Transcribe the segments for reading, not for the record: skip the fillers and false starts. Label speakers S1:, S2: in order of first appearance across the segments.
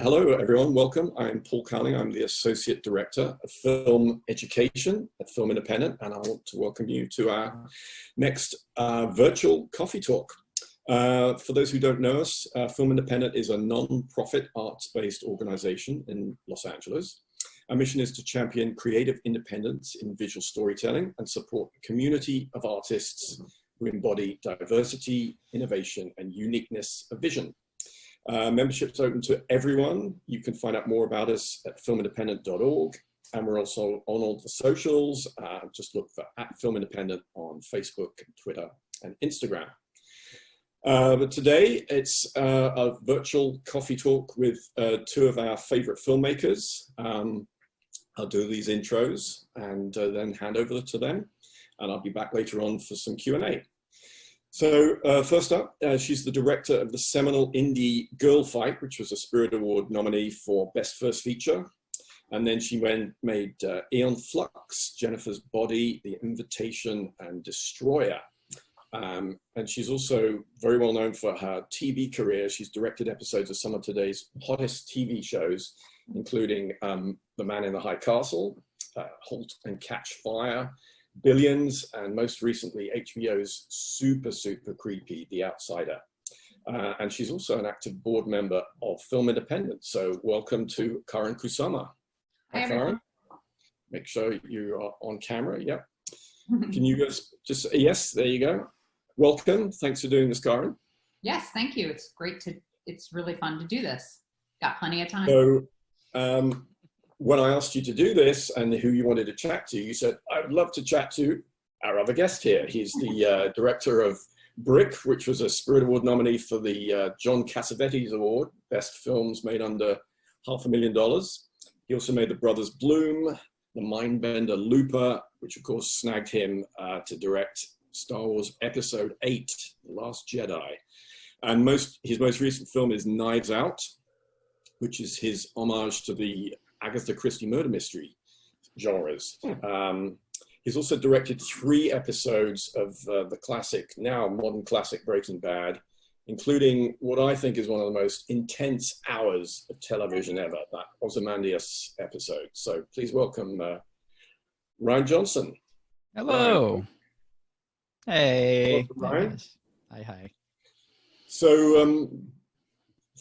S1: Hello, everyone. Welcome. I'm Paul Carling. I'm the Associate Director of Film Education at Film Independent, and I want to welcome you to our next virtual coffee talk. For those who don't know us, Film Independent is a non-profit arts-based organization in Los Angeles. Our mission is to champion creative independence in visual storytelling and support a community of artists who embody diversity, innovation, and uniqueness of vision. Membership's open to everyone. You can find out more about us at filmindependent.org, and we're also on all the socials. Just look for @FilmIndependent on Facebook, Twitter, and Instagram. But today it's a virtual coffee talk with two of our favorite filmmakers. I'll do these intros and then hand over to them, and I'll be back later on for some Q&A. So first up, she's the director of the seminal indie Girl Fight, which was a Spirit Award nominee for Best First Feature. And then she made Aeon Flux, Jennifer's Body, The Invitation, and Destroyer. And she's also very well known for her TV career. She's directed episodes of some of today's hottest TV shows, including The Man in the High Castle, Halt and Catch Fire, Billions, and most recently HBO's super creepy The Outsider. And she's also an active board member of Film Independent. So welcome to Karyn Kusama. Hi, Karyn. Make sure you are on camera. Yep. Can you guys just, yes, there you go. Welcome. Thanks for doing this, Karyn.
S2: Yes, thank you. It's great it's really fun to do this. Got plenty of time.
S1: So, when I asked you to do this and who you wanted to chat to, you said, I'd love to chat to our other guest here. He's the director of Brick, which was a Spirit Award nominee for the John Cassavetes Award, Best Films Made Under $500,000. He also made The Brothers Bloom, The Mindbender Looper, which of course snagged him to direct Star Wars Episode 8, The Last Jedi. And his most recent film is Knives Out, which is his homage to the Agatha Christie murder mystery genres. He's also directed 3 episodes of the classic, now modern classic Breaking Bad, including what I think is one of the most intense hours of television ever, that Ozymandias episode. So please welcome Rian Johnson.
S3: Hello.
S1: Ryan.
S3: Hey.
S1: Welcome, Rian.
S3: Hi.
S1: So,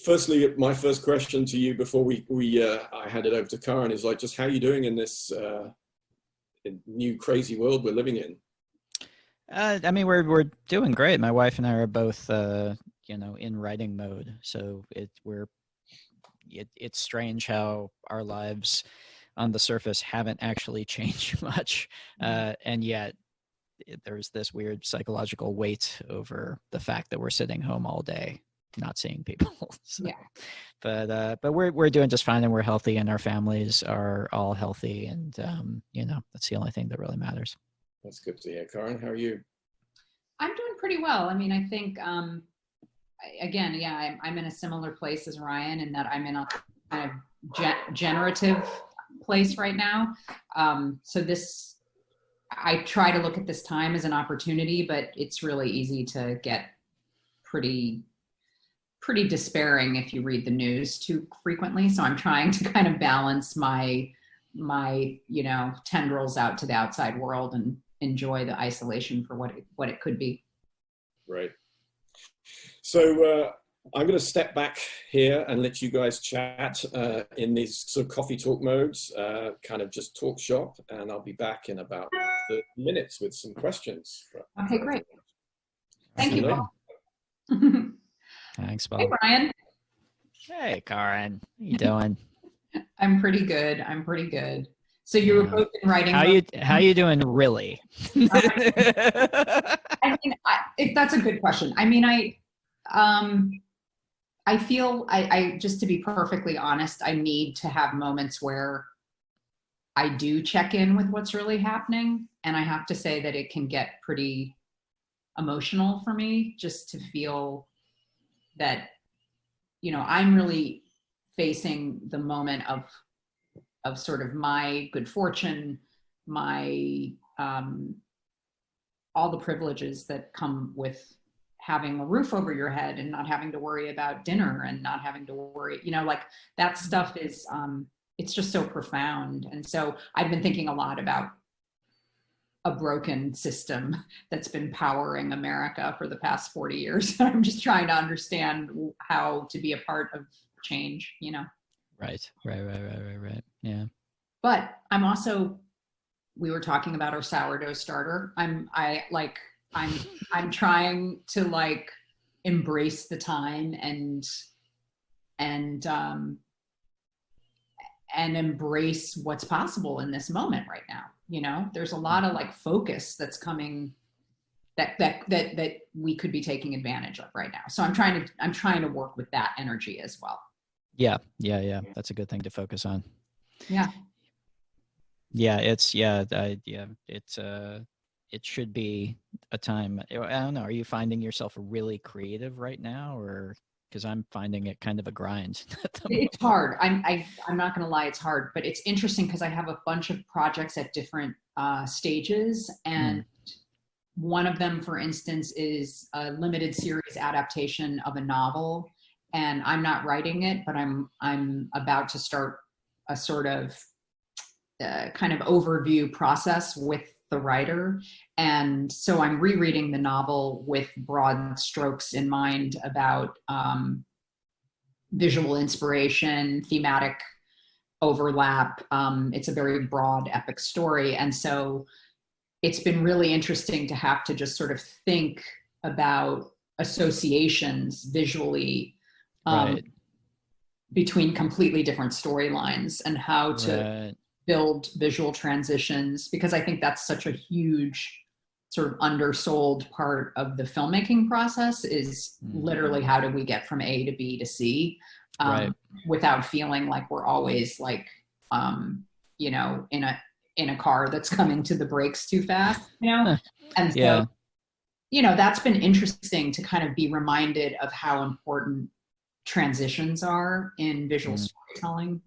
S1: firstly, my first question to you before I hand it over to Karyn is like, just how are you doing in this new crazy world we're living in?
S3: I mean, we're doing great. My wife and I are both, in writing mode. So it's strange how our lives on the surface haven't actually changed much, and yet there's this weird psychological weight over the fact that we're sitting home all day, not seeing people. So, yeah. But we're doing just fine, and we're healthy, and our families are all healthy, and that's the only thing that really matters.
S1: That's good to hear. Karyn, how are you?
S2: I'm doing pretty well. I mean, I think again, yeah, I'm in a similar place as Ryan in that I'm in a kind of generative place right now. So I try to look at this time as an opportunity, but it's really easy to get pretty despairing if you read the news too frequently. So I'm trying to kind of balance my tendrils out to the outside world and enjoy the isolation for what it could be.
S1: Right. So I'm going to step back here and let you guys chat in these sort of coffee talk modes, kind of just talk shop, and I'll be back in about 30 minutes with some questions.
S2: Okay, great. Thank you, Paul.
S3: Thanks, Bob.
S2: Hey, Brian.
S3: Hey, Karyn. How you doing?
S2: I'm pretty good. So you were both in writing.
S3: How you doing, really?
S2: I mean, that's a good question. I mean, I feel I just to be perfectly honest, I need to have moments where I do check in with what's really happening, and I have to say that it can get pretty emotional for me just to feel that, I'm really facing the moment of sort of my good fortune, my all the privileges that come with having a roof over your head and not having to worry about dinner and not having to worry, like that stuff is, it's just so profound. And so I've been thinking a lot about a broken system that's been powering America for the past 40 years. I'm just trying to understand how to be a part of change,
S3: Right. Yeah.
S2: But I'm also, we were talking about our sourdough starter. I'm trying to like embrace the time and embrace what's possible in this moment right now. There's a lot of like focus that's coming that we could be taking advantage of right now. So I'm trying to work with that energy as well.
S3: Yeah. That's a good thing to focus on.
S2: Yeah.
S3: Yeah, it should be a time. I don't know. Are you finding yourself really creative right now, or because I'm finding it kind of a grind at the moment.
S2: It's hard. I'm not going to lie, it's hard, but it's interesting because I have a bunch of projects at different stages, and one of them, for instance, is a limited series adaptation of a novel, and I'm not writing it, but I'm about to start a sort of kind of overview process with the writer. And so I'm rereading the novel with broad strokes in mind about visual inspiration, thematic overlap. It's a very broad epic story. And so it's been really interesting to have to just sort of think about associations visually between completely different storylines and how to build visual transitions, because I think that's such a huge sort of undersold part of the filmmaking process is literally how do we get from A to B to C without feeling like we're always like, you know, in a car that's coming to the brakes too fast, you know? And so, you know, that's been interesting to kind of be reminded of how important transitions are in visual storytelling.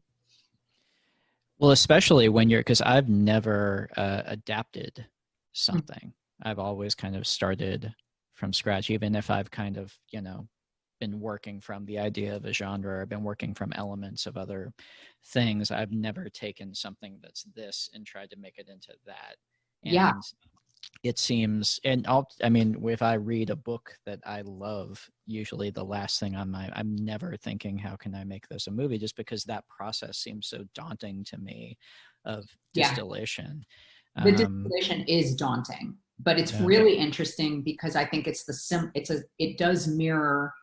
S3: Well, especially when you're, because I've never adapted something. I've always kind of started from scratch, even if I've kind of, you know, been working from the idea of a genre or been working from elements of other things. I've never taken something that's this and tried to make it into that. And it seems, and I mean, if I read a book that I love, usually the last thing I'm never thinking, how can I make this a movie? Just because that process seems so daunting to me of distillation.
S2: The distillation is daunting, but it's really interesting because I think it does mirror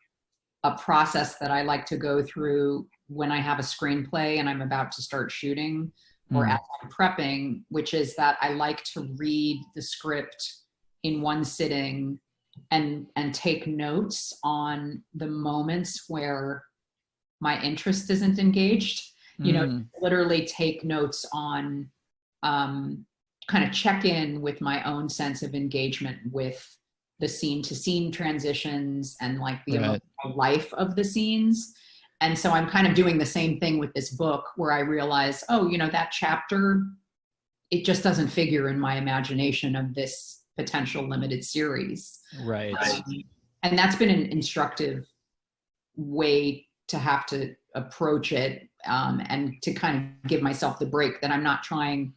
S2: a process that I like to go through when I have a screenplay and I'm about to start shooting, or as I'm prepping, which is that I like to read the script in one sitting and take notes on the moments where my interest isn't engaged. You know, literally take notes on, kind of check in with my own sense of engagement with the scene to scene transitions and like the emotional life of the scenes. And so I'm kind of doing the same thing with this book where I realize, oh, you know, that chapter, it just doesn't figure in my imagination of this potential limited series.
S3: Right.
S2: And that's been an instructive way to have to approach it, and to kind of give myself the break that I'm not trying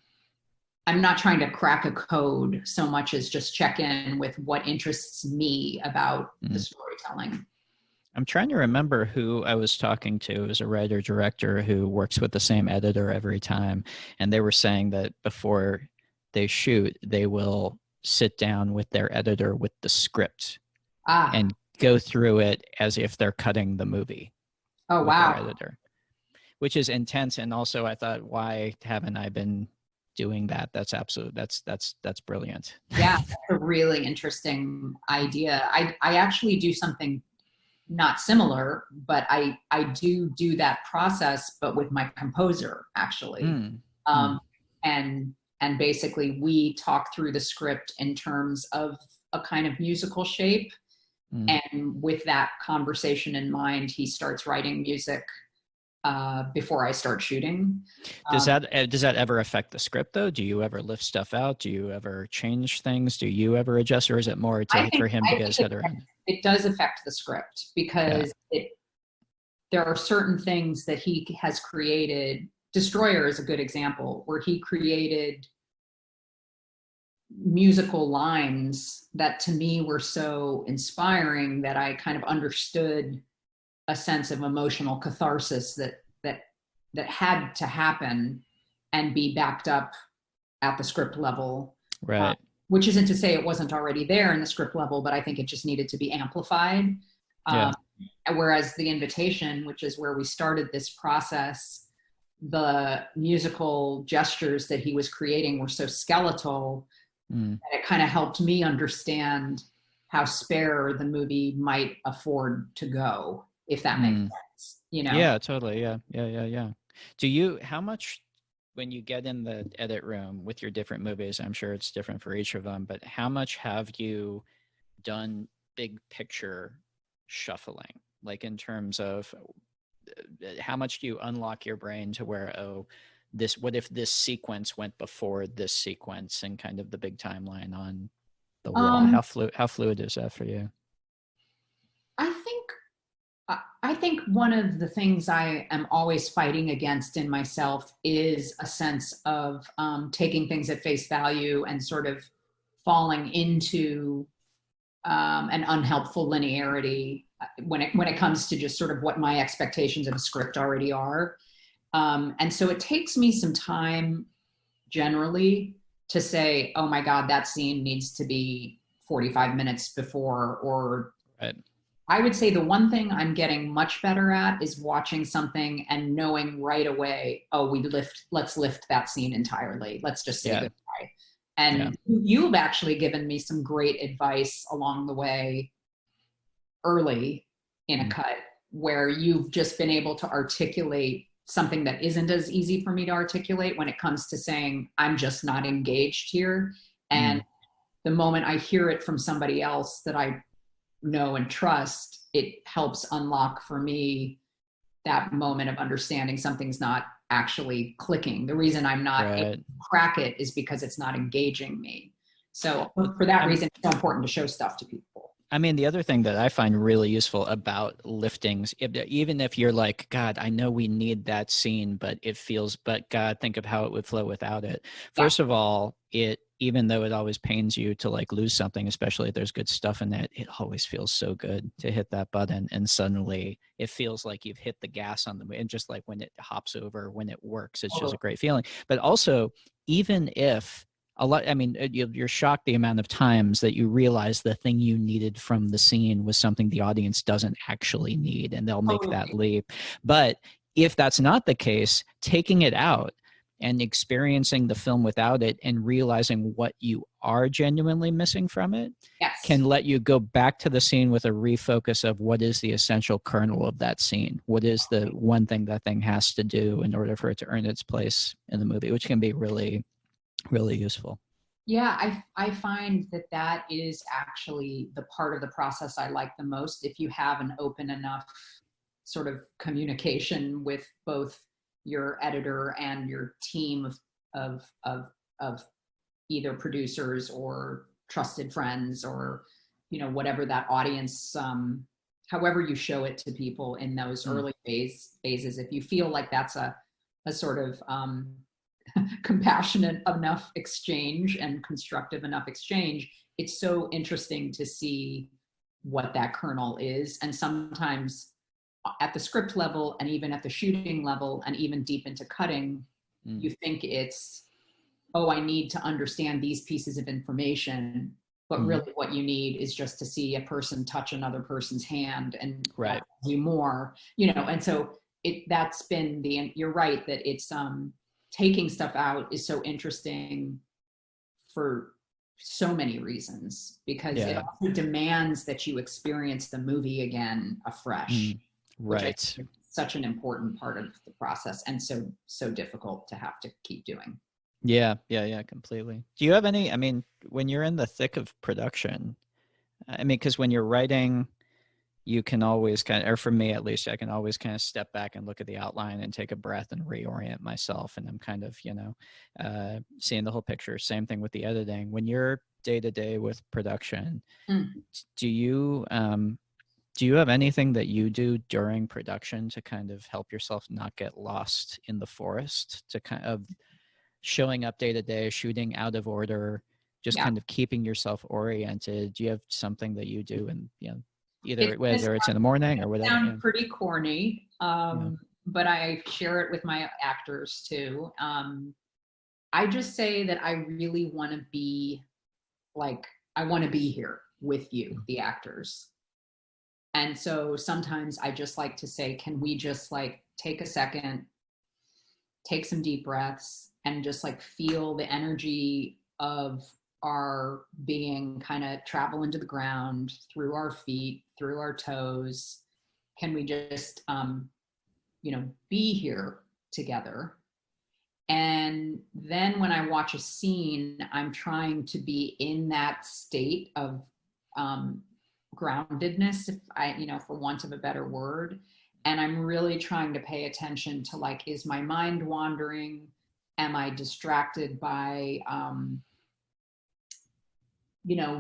S2: to crack a code so much as just check in with what interests me about the storytelling.
S3: I'm trying to remember who I was talking to as a writer-director who works with the same editor every time. And they were saying that before they shoot, they will sit down with their editor with the script and go through it as if they're cutting the movie.
S2: Oh, wow.
S3: Their editor, which is intense. And also I thought, why haven't I been doing that? That's brilliant.
S2: Yeah, that's a really interesting idea. I actually do something not similar, but I do that process, but with my composer actually. And basically we talk through the script in terms of a kind of musical shape. And with that conversation in mind, he starts writing music before I start shooting.
S3: Does that ever affect the script though? Do you ever lift stuff out? Do you ever change things? Do you ever adjust, or is it more for him to get his head around?
S2: it does affect the script because there are certain things that he has created. Destroyer is a good example where he created musical lines that to me were so inspiring that I kind of understood a sense of emotional catharsis that had to happen and be backed up at the script level.
S3: Right.
S2: Which isn't to say it wasn't already there in the script level, but I think it just needed to be amplified. Whereas The Invitation, which is where we started this process, the musical gestures that he was creating were so skeletal that it kind of helped me understand how spare the movie might afford to go, if that makes sense. You know?
S3: Yeah, totally. Yeah. How much, when you get in the edit room with your different movies, I'm sure it's different for each of them, but how much have you done big picture shuffling? Like in terms of how much do you unlock your brain to where, what if this sequence went before this sequence, and kind of the big timeline on the wall? How fluid is that for you?
S2: I think one of the things I am always fighting against in myself is a sense of taking things at face value and sort of falling into an unhelpful linearity when it comes to just sort of what my expectations of a script already are. And so it takes me some time generally to say, oh my God, that scene needs to be 45 minutes before, or
S3: right.
S2: I would say the one thing I'm getting much better at is watching something and knowing right away, oh, let's lift that scene entirely. Let's just say goodbye. And you've actually given me some great advice along the way early in a cut, where you've just been able to articulate something that isn't as easy for me to articulate when it comes to saying, I'm just not engaged here. And the moment I hear it from somebody else that I know and trust, it helps unlock for me that moment of understanding something's not actually clicking. The reason I'm not able to crack it is because it's not engaging me. So for that reason, it's so important to show stuff to people.
S3: I mean, the other thing that I find really useful about liftings, even if you're like, God, I know we need that scene, but God, think of how it would flow without it. First of all, even though it always pains you to like lose something, especially if there's good stuff in it, it always feels so good to hit that button and suddenly it feels like you've hit the gas on and just like when it hops over, when it works, it's just a great feeling. But also, even if you're shocked the amount of times that you realize the thing you needed from the scene was something the audience doesn't actually need, and they'll make that leap. But if that's not the case, taking it out and experiencing the film without it and realizing what you are genuinely missing from it can let you go back to the scene with a refocus of what is the essential kernel of that scene. What is the one thing that thing has to do in order for it to earn its place in the movie, which can be really, really useful.
S2: Yeah, I find that is actually the part of the process I like the most. If you have an open enough sort of communication with both your editor and your team of either producers or trusted friends, or whatever that audience, however you show it to people in those early phases, if you feel like that's a sort of compassionate enough exchange and constructive enough exchange, it's so interesting to see what that kernel is. And sometimes at the script level and even at the shooting level and even deep into cutting, you think it's, oh, I need to understand these pieces of information, but really what you need is just to see a person touch another person's hand and do more, and so that's been you're right that it's taking stuff out is so interesting for so many reasons, because it also demands that you experience the movie again afresh. Right. Such an important part of the process, and so difficult to have to keep doing.
S3: Yeah, completely. Do you have when you're in the thick of production, because when you're writing you can always kind of, or for me at least, I can always kind of step back and look at the outline and take a breath and reorient myself. And I'm kind of, seeing the whole picture. Same thing with the editing. When you're day to day with production, do you have anything that you do during production to kind of help yourself not get lost in the forest, to kind of showing up day to day, shooting out of order, just kind of keeping yourself oriented? Do you have something that you do, and either whether it's in the morning or whatever?
S2: Sound pretty corny, but I share it with my actors too. I just say that I really want to be I want to be here with you, the actors. And so sometimes I just like to say, can we just take a second, take some deep breaths, and just feel the energy of our being kind of travel into the ground, through our feet, through our toes. Can we just, be here together? And then when I watch a scene, I'm trying to be in that state of groundedness, for want of a better word. And I'm really trying to pay attention to is my mind wandering? Am I distracted by,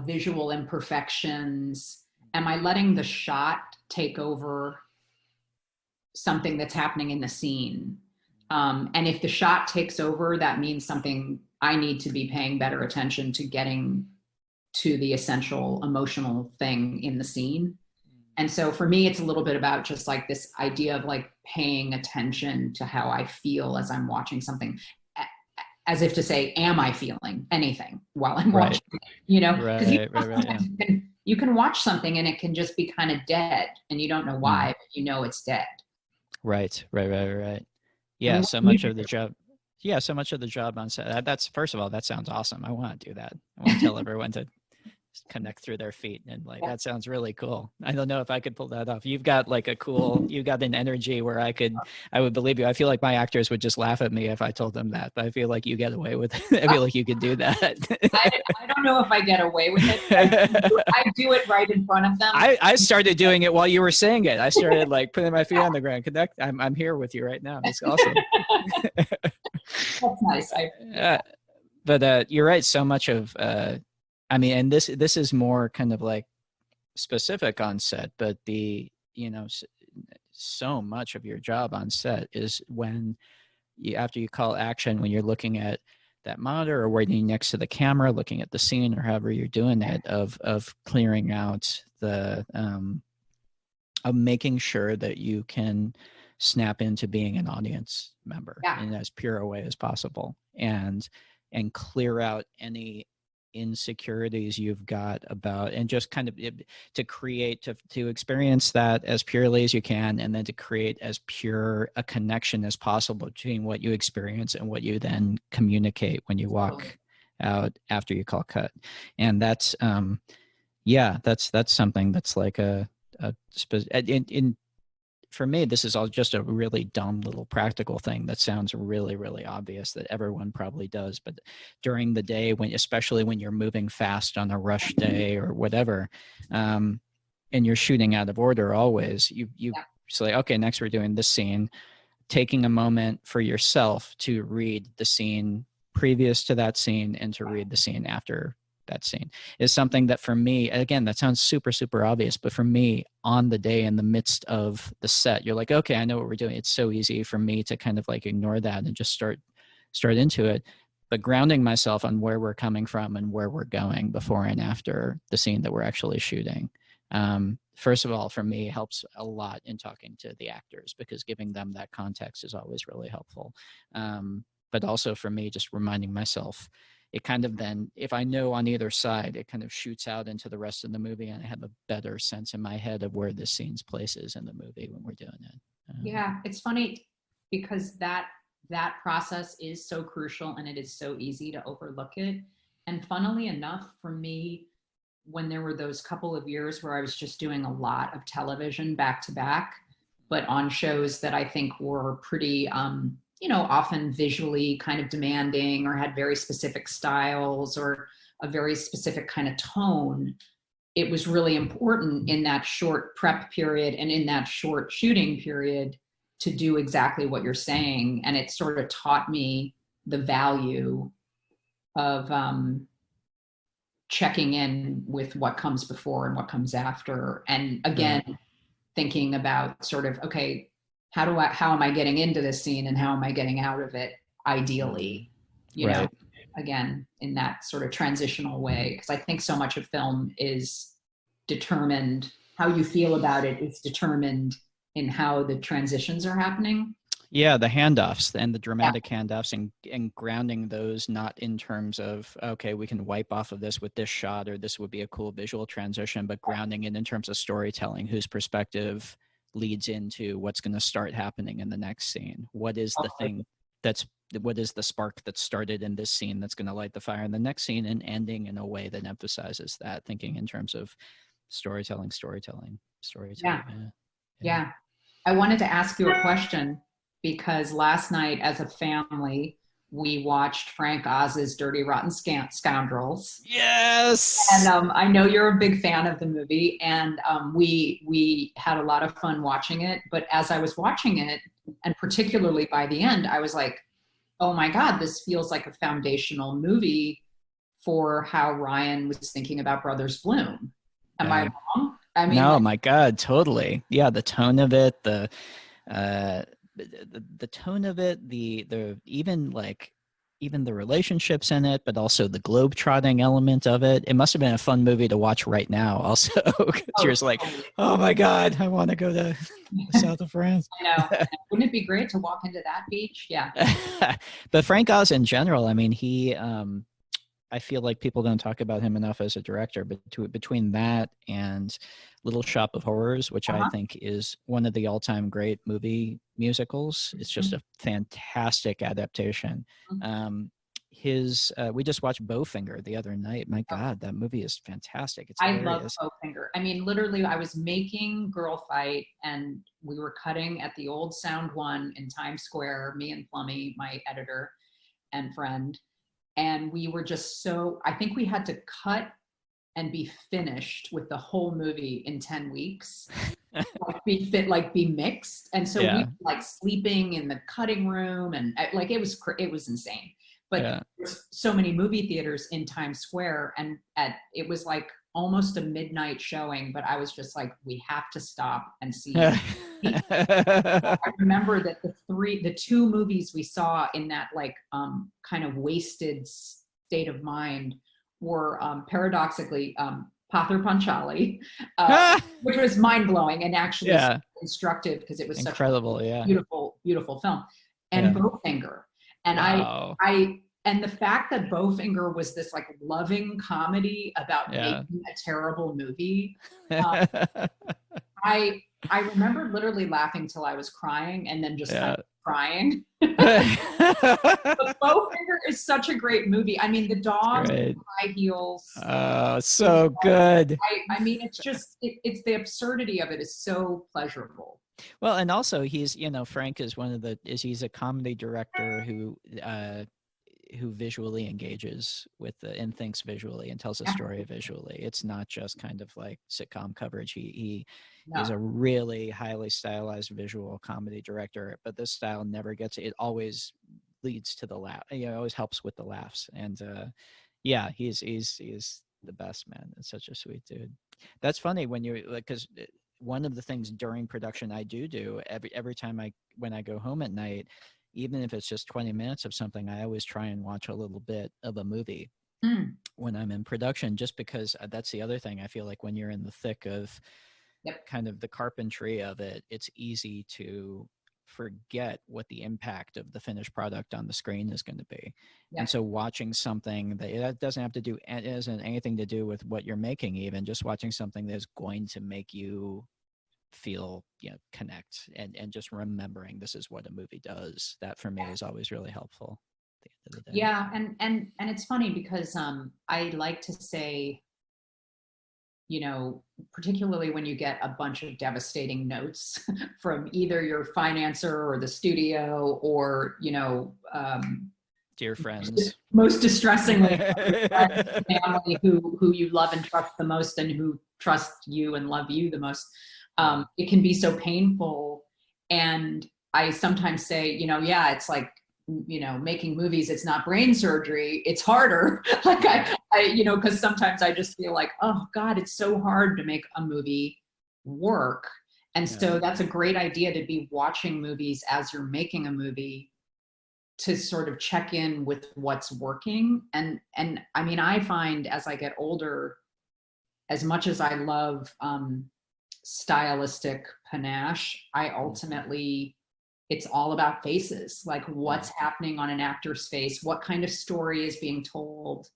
S2: visual imperfections? Am I letting the shot take over something that's happening in the scene? And if the shot takes over, that means something I need to be paying better attention to, getting to the essential emotional thing in the scene. And so for me, it's a little bit about just this idea of paying attention to how I feel as I'm watching something, as if to say, am I feeling anything while I'm watching it? Because you can watch something and it can just be kind of dead, and you don't know why, but it's dead. Right.
S3: Yeah, so much of the job on set. That's, first of all, that sounds awesome. I want to do that. I want to tell everyone to connect through their feet, and that sounds really cool. I don't know if I could pull that off. You've got you've got an energy where I would believe you. I feel like my actors would just laugh at me if I told them that, but I feel like you get away with it. I feel like you could do that.
S2: I don't know if I get away with it. I do it right in front of them.
S3: I started doing it while you were saying it. I started putting my feet on the ground. I'm here with you right now. It's awesome.
S2: That's nice.
S3: But you're right. So much of, and this is more kind of specific on set, but so much of your job on set is when after you call action, when you're looking at that monitor or waiting next to the camera, looking at the scene or however you're doing it, of clearing out of making sure that you can snap into being an audience member in as pure a way as possible, and clear out any insecurities you've got about, and just kind of to experience that as purely as you can, and then to create as pure a connection as possible between what you experience and what you then communicate when you walk out after you call cut. And that's that's something that's for me, this is all just a really dumb little practical thing that sounds really, really obvious that everyone probably does. But during the day, especially when you're moving fast on a rush day or whatever, and you're shooting out of order always, you say, okay, next we're doing this scene, taking a moment for yourself to read the scene previous to that scene and to read the scene after that scene is something that, for me, again, that sounds super, super obvious, but for me, on the day, in the midst of the set, you're like, okay, I know what we're doing. It's so easy for me to kind of ignore that and just start into it. But grounding myself on where we're coming from and where we're going before and after the scene that we're actually shooting, first of all, for me, helps a lot in talking to the actors, because giving them that context is always really helpful. But also for me, just reminding myself, it kind of then, if I know on either side, it kind of shoots out into the rest of the movie, and I have a better sense in my head of where this scene's place is in the movie when we're doing it.
S2: Yeah, it's funny because that process is so crucial, and it is so easy to overlook it. And funnily enough, for me, when there were those couple of years where I was just doing a lot of television back to back, but on shows that I think were pretty, often visually kind of demanding, or had very specific styles or a very specific kind of tone, it was really important in that short prep period and in that short shooting period to do exactly what you're saying. And it sort of taught me the value of checking in with what comes before and what comes after. And again, thinking about sort of, okay, how am I getting into this scene and how am I getting out of it ideally, you know, again, in that sort of transitional way. Because I think so much of film is determined, how you feel about it is determined in how the transitions are happening.
S3: Yeah, the handoffs and the dramatic handoffs, and grounding those not in terms of, okay, we can wipe off of this with this shot, or this would be a cool visual transition, but grounding it in terms of storytelling, whose perspective leads into what's going to start happening in the next scene. What is the thing what is the spark that started in this scene that's going to light the fire in the next scene, and ending in a way that emphasizes that, thinking in terms of storytelling.
S2: Yeah. I wanted to ask you a question, because last night as a family, we watched Frank Oz's Dirty Rotten Scoundrels.
S3: Yes!
S2: And I know you're a big fan of the movie, and we had a lot of fun watching it. But as I was watching it, and particularly by the end, I was like, oh my God, this feels like a foundational movie for how Rian was thinking about Brothers Bloom. Am I wrong? I mean,
S3: no, my God, totally. Yeah, the tone of it, the tone of it, the even the relationships in it, but also the globe-trotting element of it. It must have been a fun movie to watch right now also, because you're just like, oh my God, I want to go to the south of France.
S2: I know. Wouldn't it be great to walk into that beach? Yeah.
S3: But Frank Oz in general, I mean, he, I feel like people don't talk about him enough as a director, but between that and Little Shop of Horrors, which I think is one of the all-time great movie musicals. It's just a fantastic adaptation. We just watched Bowfinger the other night. My God, that movie is fantastic. It's hilarious.
S2: I love Bowfinger. I mean, literally, I was making Girl Fight, and we were cutting at the old Sound One in Times Square, me and Plummy, my editor and friend. And we were just I think we had to cut and be finished with the whole movie in 10 weeks, be mixed. And so we were like sleeping in the cutting room, and like, it was insane. But there's so many movie theaters in Times Square, and it was like almost a midnight showing, but I was just like, we have to stop and see. I remember that the two movies we saw in that like kind of wasted state of mind were paradoxically Pather Panchali, which was mind-blowing and actually instructive, because it was
S3: incredible,
S2: such a beautiful film, and Bowfinger. And and the fact that Bowfinger was this like loving comedy about making a terrible movie, I remember literally laughing till I was crying, and then just kind of crying. But Bowfinger is such a great movie. I mean, the dog in high heels.
S3: Oh, so good.
S2: I mean, it's just, it's the absurdity of it is so pleasurable.
S3: Well, and also he's, Frank is he's a comedy director who visually engages with and thinks visually and tells a story visually. It's not just kind of like sitcom coverage. He's a really highly stylized visual comedy director, but this style never gets it. Always leads to the laugh. Always helps with the laughs. And he's the best, man. It's such a sweet dude. That's funny when you're like, because one of the things during production I do every time when I go home at night, even if it's just 20 minutes of something, I always try and watch a little bit of a movie when I'm in production, just because that's the other thing. I feel like when you're in the thick of kind of the carpentry of it, it's easy to forget what the impact of the finished product on the screen is going to be. And so watching something that doesn't have to do, it hasn't anything to do with what you're making, even just watching something that's going to make you feel, connect, and just remembering this is what a movie does, that for me is always really helpful at the end of the day.
S2: Yeah. And it's funny because I like to say, particularly when you get a bunch of devastating notes from either your financer or the studio or,
S3: dear friends.
S2: most distressingly, family who you love and trust the most and who trust you and love you the most. It can be so painful. And I sometimes say, yeah, it's like, making movies, it's not brain surgery, it's harder. Like because sometimes I just feel like, oh God, it's so hard to make a movie work. And so that's a great idea, to be watching movies as you're making a movie, to sort of check in with what's working. And I mean, I find as I get older, as much as I love stylistic panache, I ultimately, it's all about faces, like what's happening on an actor's face, what kind of story is being told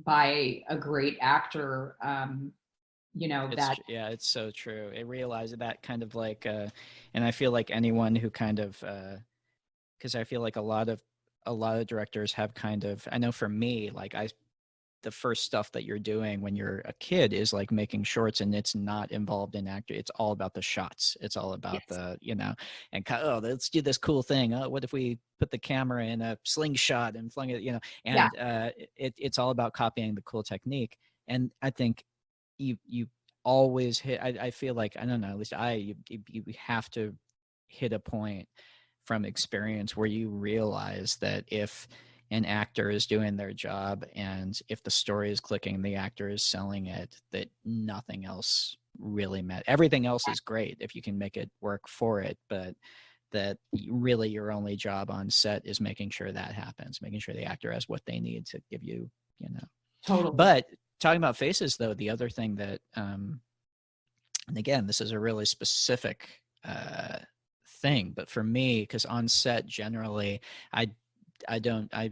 S2: by a great actor.
S3: It's so true. It realizes that kind of like, and I feel like anyone who kind of, because I feel like a lot of directors have kind of, I know for me, like the first stuff that you're doing when you're a kid is like making shorts, and it's not involved in acting. It's all about the shots. It's all about the, and let's do this cool thing. Oh, what if we put the camera in a slingshot and flung it, and it's all about copying the cool technique. And I think you always hit, I feel like, I don't know, at least you have to hit a point from experience where you realize that if an actor is doing their job and if the story is clicking, the actor is selling it, that nothing else really matters. Everything else is great if you can make it work for it, but that really your only job on set is making sure that happens, making sure the actor has what they need to give you,
S2: Totally.
S3: But talking about faces, though, the other thing that, and again, this is a really specific thing, but for me, because on set generally,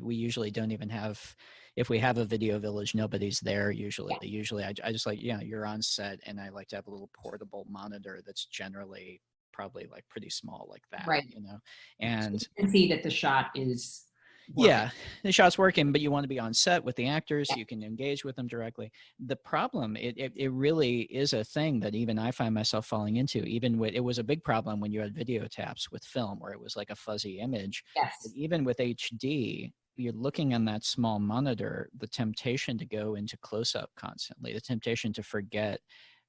S3: we usually don't even have, if we have a video village, nobody's there usually. I just like, you're on set, and I like to have a little portable monitor that's generally probably like pretty small like that,
S2: right?
S3: And
S2: you can see that the shot is working.
S3: Yeah, the shot's working, but you want to be on set with the actors so you can engage with them directly. The problem, it really is a thing that even I find myself falling into. Even with, it was a big problem when you had video taps with film, where it was like a fuzzy image.
S2: Yes.
S3: But even with HD, you're looking on that small monitor, the temptation to go into close-up constantly, the temptation to forget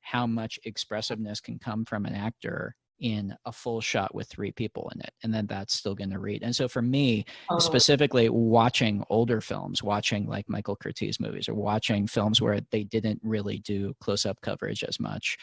S3: how much expressiveness can come from an actor in a full shot with 3 people in it, and then that's still going to read. And so for me, specifically watching older films, watching like Michael Curtiz movies, or watching films where they didn't really do close-up coverage as much,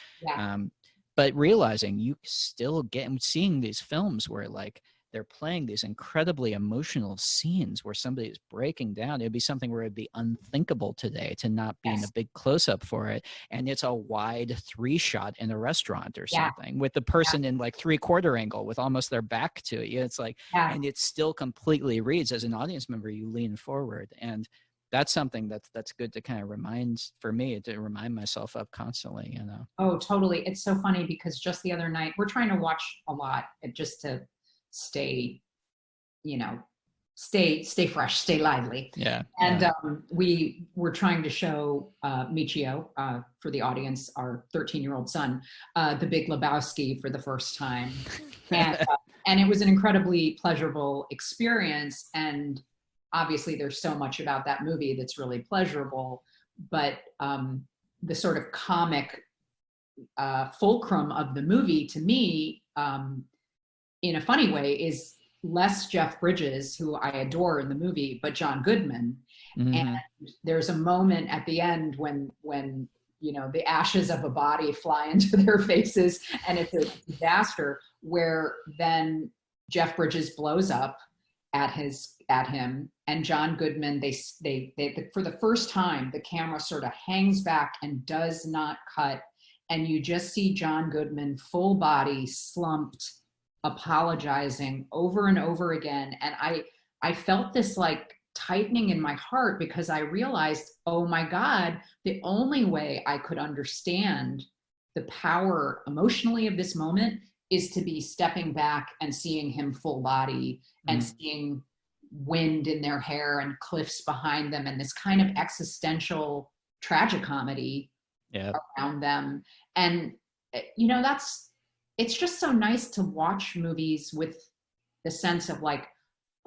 S3: but realizing you still seeing these films where like they're playing these incredibly emotional scenes where somebody is breaking down. It'd be something where it'd be unthinkable today to not be in a big close-up for it. And it's a wide 3-shot in a restaurant or something with the person in like 3/4 angle with almost their back to it. It's like, and it still completely reads. As an audience member, you lean forward. And that's something that's good to kind of remind myself of constantly,
S2: Oh, totally. It's so funny because just the other night, we're trying to watch a lot just to stay fresh, stay lively. And we were trying to show Michio, for the audience, our 13-year-old son, The Big Lebowski for the first time. And it was an incredibly pleasurable experience. And obviously there's so much about that movie that's really pleasurable, but the sort of comic fulcrum of the movie to me, in a funny way, is less Jeff Bridges, who I adore in the movie, but John Goodman. And there's a moment at the end when the ashes of a body fly into their faces, and it's a disaster, where then Jeff Bridges blows up at him, and John Goodman, they for the first time, the camera sort of hangs back and does not cut, and you just see John Goodman full body slumped, apologizing over and over again. And I felt this like tightening in my heart, because I realized, oh my God, the only way I could understand the power emotionally of this moment is to be stepping back and seeing him full body and seeing wind in their hair and cliffs behind them and this kind of existential tragicomedy around them. And it's just so nice to watch movies with the sense of like,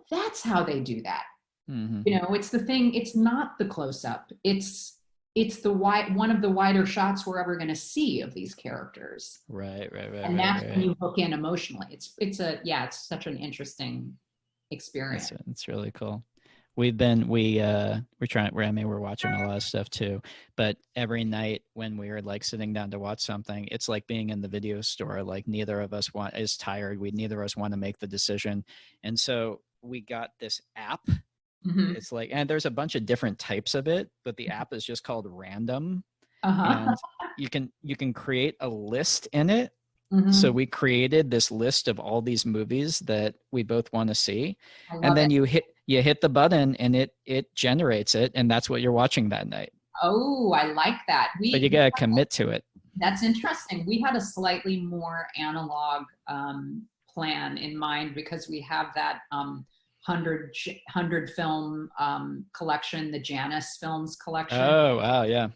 S2: that's how they do that.
S3: Mm-hmm.
S2: You know, it's the thing, it's not the close-up. It's the one of the wider shots we're ever going to see of these characters.
S3: Right.
S2: And that's when you hook in emotionally. It's such an interesting experience.
S3: It's really cool. We're watching a lot of stuff too, but every night when we're like sitting down to watch something, it's like being in the video store. Like neither of us is tired. Neither of us want to make the decision. And so we got this app.
S2: Mm-hmm.
S3: It's like, and there's a bunch of different types of it, but the app is just called Random.
S2: Uh-huh.
S3: And you can create a list in it.
S2: Mm-hmm.
S3: So we created this list of all these movies that we both want to see. And then you hit the button and it generates it, and that's what you're watching that night.
S2: Oh, I like that.
S3: But you got to commit to it.
S2: That's interesting. We had a slightly more analog plan in mind because we have that 100 film collection, the Janus Films collection.
S3: Oh, wow, yeah.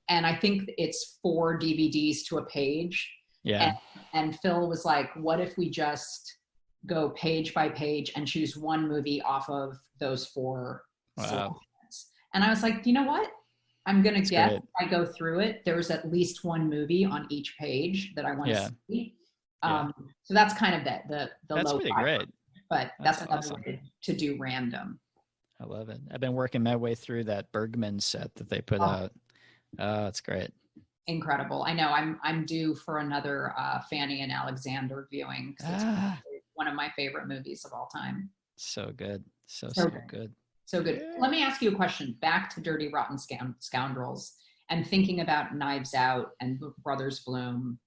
S2: And I think it's 4 DVDs to a page.
S3: Yeah.
S2: And Phil was like, what if we just go page by page and choose one movie off of those 4 selections? And I was like, you know what? I'm going to guess if I go through it, there's at least one movie on each page that I want to see. So that's kind of the
S3: that's
S2: low
S3: pretty great.
S2: But that's another
S3: awesome.
S2: way to do Random.
S3: I love it. I've been working my way through that Bergman set that they put out. Oh, it's great.
S2: Incredible. I know I'm due for another Fanny and Alexander viewing. It's one of my favorite movies of all time.
S3: So good. So good.
S2: So good. Yeah. Let me ask you a question. Back to Dirty Rotten Scoundrels and thinking about Knives Out and Brothers Bloom.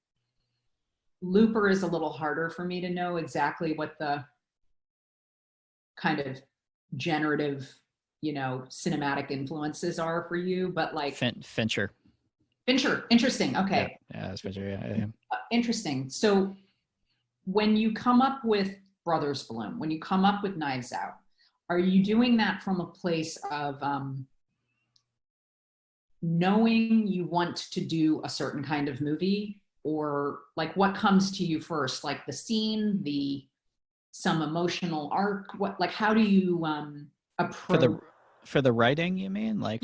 S2: Looper is a little harder for me to know exactly what the kind of generative, cinematic influences are for you, but like
S3: Fincher.
S2: Interesting. Okay.
S3: Yeah, that's Fincher. Yeah.
S2: Interesting. So when you come up with Brothers Bloom, when you come up with Knives Out, are you doing that from a place of knowing you want to do a certain kind of movie, or like what comes to you first, like the scene, some emotional arc? How do you approach
S3: for the writing? You mean like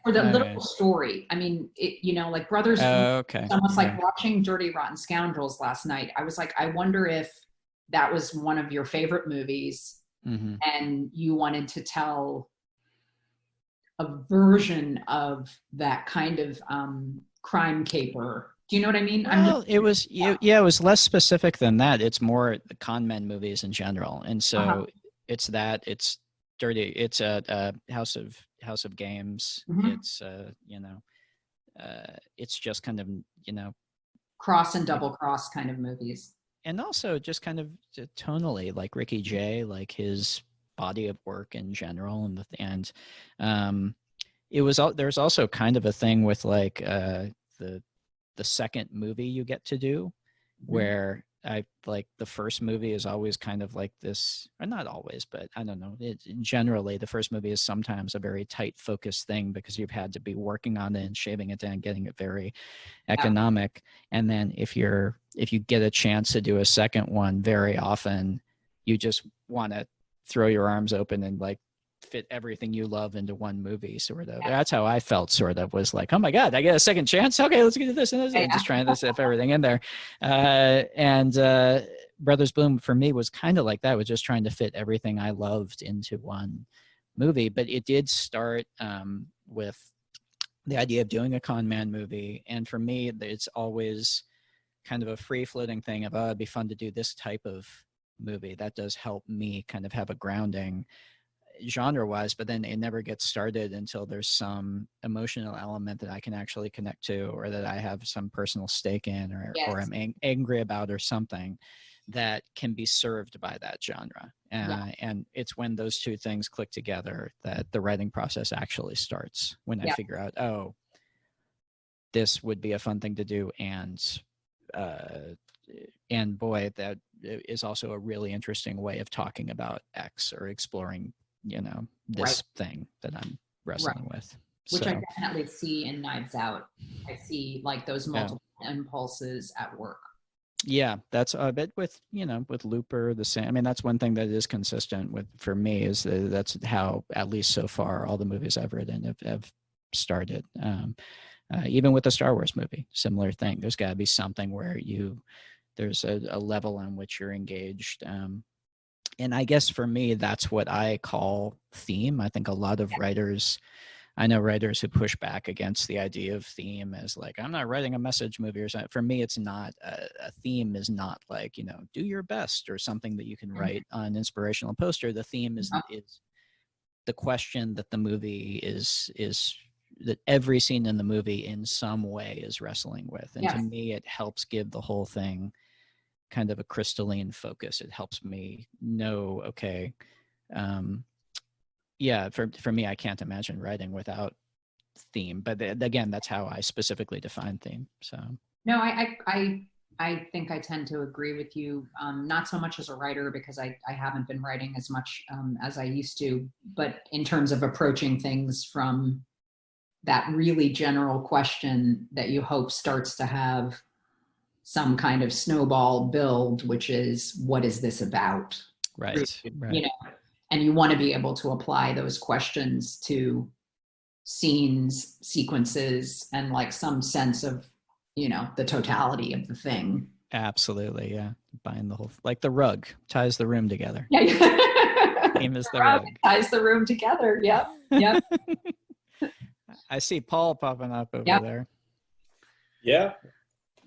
S2: for the literal story? I mean, like Brothers.
S3: Okay.
S2: It's almost like watching Dirty Rotten Scoundrels last night. I was like, I wonder if that was one of your favorite movies,
S3: mm-hmm.
S2: and you wanted to tell a version of that kind of crime caper. Do you know what I mean?
S3: Well, it was less specific than that. It's more the con men movies in general, and so it's dirty. It's a House of Games.
S2: Mm-hmm.
S3: It's just kind of
S2: cross and double cross kind of movies,
S3: and also just kind of tonally like Ricky Jay, like his body of work in general, and there's also kind of a thing with like the second movie you get to do, where I like the first movie is always kind of like this, or not always, but I don't know. Generally, the first movie is sometimes a very tight focused thing because you've had to be working on it and shaving it down, getting it very economic. And then if you get a chance to do a second one, very often you just want to throw your arms open and like fit everything you love into one movie, sort of. That's how I felt, sort of, was like, oh my God, I get a second chance. Okay, let's get this and this. Just trying to stuff everything in there. And Brothers Bloom for me was kind of like that, was just trying to fit everything I loved into one movie. But it did start with the idea of doing a con man movie. And for me, it's always kind of a free floating thing of, it'd be fun to do this type of movie. That does help me kind of have a grounding genre wise, but then it never gets started until there's some emotional element that I can actually connect to, or that I have some personal stake in, or I'm angry about, or something that can be served by that genre. And it's when those two things click together that the writing process actually starts, when I figure out, this would be a fun thing to do. And boy, that is also a really interesting way of talking about X, or exploring this thing that I'm wrestling with.
S2: Which I definitely see in Knives Out. I see like those multiple impulses at work.
S3: Yeah, that's a bit with, with Looper, the same. I mean, that's one thing that is consistent with, for me, is that's how, at least so far, all the movies I've written have started. Even with the Star Wars movie, similar thing. There's got to be something where there's a level on which you're engaged. And I guess for me, that's what I call theme. I think a lot of writers, I know writers who push back against the idea of theme as like, I'm not writing a message movie or something. For me, it's not. A theme is not like, do your best or something that you can write on an inspirational poster. The theme is the question that the movie is that every scene in the movie in some way is wrestling with. And to me, it helps give the whole thing kind of a crystalline focus. It helps me know, okay, for me, I can't imagine writing without theme. But again, that's how I specifically define theme. So
S2: no, I think I tend to agree with you. Not so much as a writer, because I haven't been writing as much as I used to, but in terms of approaching things from that really general question that you hope starts to have some kind of snowball build, which is, what is this about?
S3: Right.
S2: And you want to be able to apply those questions to scenes, sequences, and like some sense of, the totality of the thing.
S3: Absolutely. Yeah. Buying the whole, like the rug ties the room together.
S2: Yeah.
S3: Theme is the rug.
S2: Ties the room together. Yep.
S3: I see Paul popping up over there.
S1: Yeah.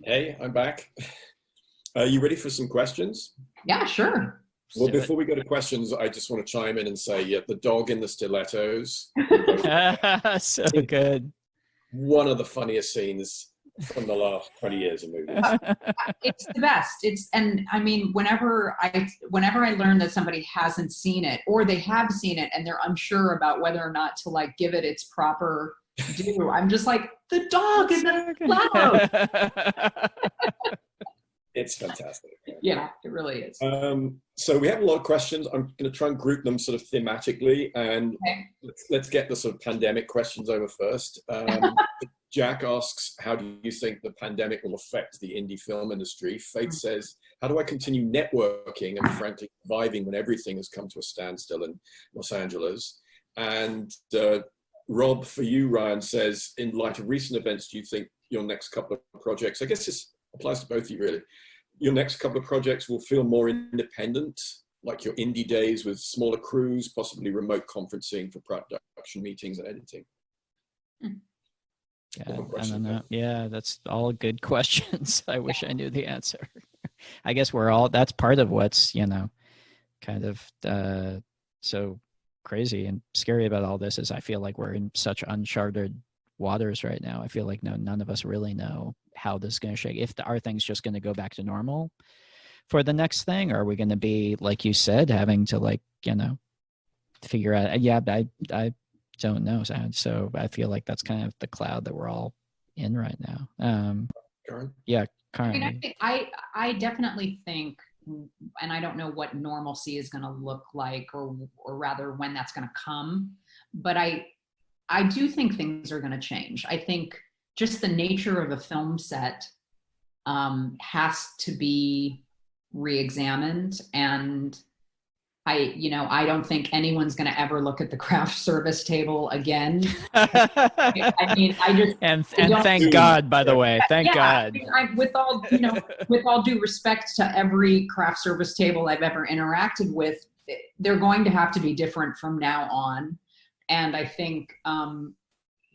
S1: Hey, I'm back. Are you ready for some questions?
S2: Yeah, sure.
S1: Well, before we go to questions, I just want to chime in and say, the dog in the stilettos.
S3: So good. One
S1: of the funniest scenes from the last 20 years of movies.
S2: It's the best. And I mean, whenever I learn that somebody hasn't seen it, or they have seen it and they're unsure about whether or not to like give it its proper due, I'm just like, the dog in the stilettos.
S1: It's fantastic.
S2: Yeah, it really is.
S1: So we have a lot of questions. I'm going to try and group them sort of thematically, and let's get the sort of pandemic questions over first. Jack asks, how do you think the pandemic will affect the indie film industry? Faith says, how do I continue networking and frankly surviving when everything has come to a standstill in Los Angeles? And Rob, for you, Ryan, says, in light of recent events, do you think your next couple of projects, I guess this applies to both of you really, your next couple of projects will feel more independent, like your indie days with smaller crews, possibly remote conferencing for production meetings and editing?
S3: Yeah, I don't know. Yeah, that's all good questions. I wish I knew the answer. I guess that's part of what's, kind of so crazy and scary about all this is I feel like we're in such uncharted waters right now. I feel like none of us really know how this is going to shake. Are things just going to go back to normal for the next thing? Or are we going to be, like you said, having to figure out, I don't know. So I feel like that's kind of the cloud that we're all in right now.
S1: Karyn?
S3: Yeah, Karyn.
S2: I mean, I definitely think, and I don't know what normalcy is going to look like, or rather when that's going to come, but I do think things are going to change. I think just the nature of a film set has to be re-examined, and I don't think anyone's going to ever look at the craft service table again. I mean,
S3: and thank God, by the way, thank God.
S2: With all due respect to every craft service table I've ever interacted with, they're going to have to be different from now on. And I think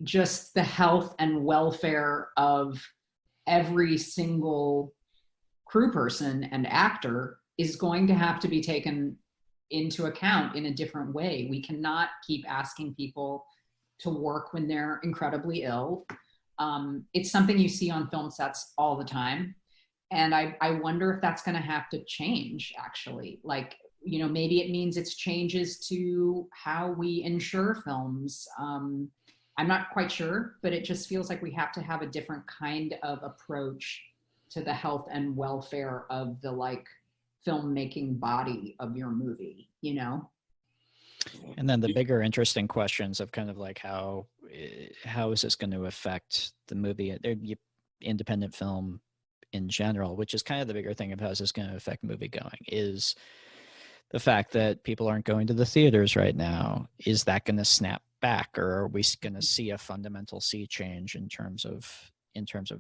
S2: just the health and welfare of every single crew person and actor is going to have to be taken into account in a different way. We cannot keep asking people to work when they're incredibly ill. It's something you see on film sets all the time. And I wonder if that's going to have to change, actually. Maybe it means it's changes to how we insure films. I'm not quite sure, but it just feels like we have to have a different kind of approach to the health and welfare of the filmmaking body of your movie, And
S3: then the bigger interesting questions of kind of how is this going to affect the movie? Independent film in general, which is kind of the bigger thing of how this is going to affect movie going, is the fact that people aren't going to the theaters right now. Is that going to snap back, or are we going to see a fundamental sea change in terms of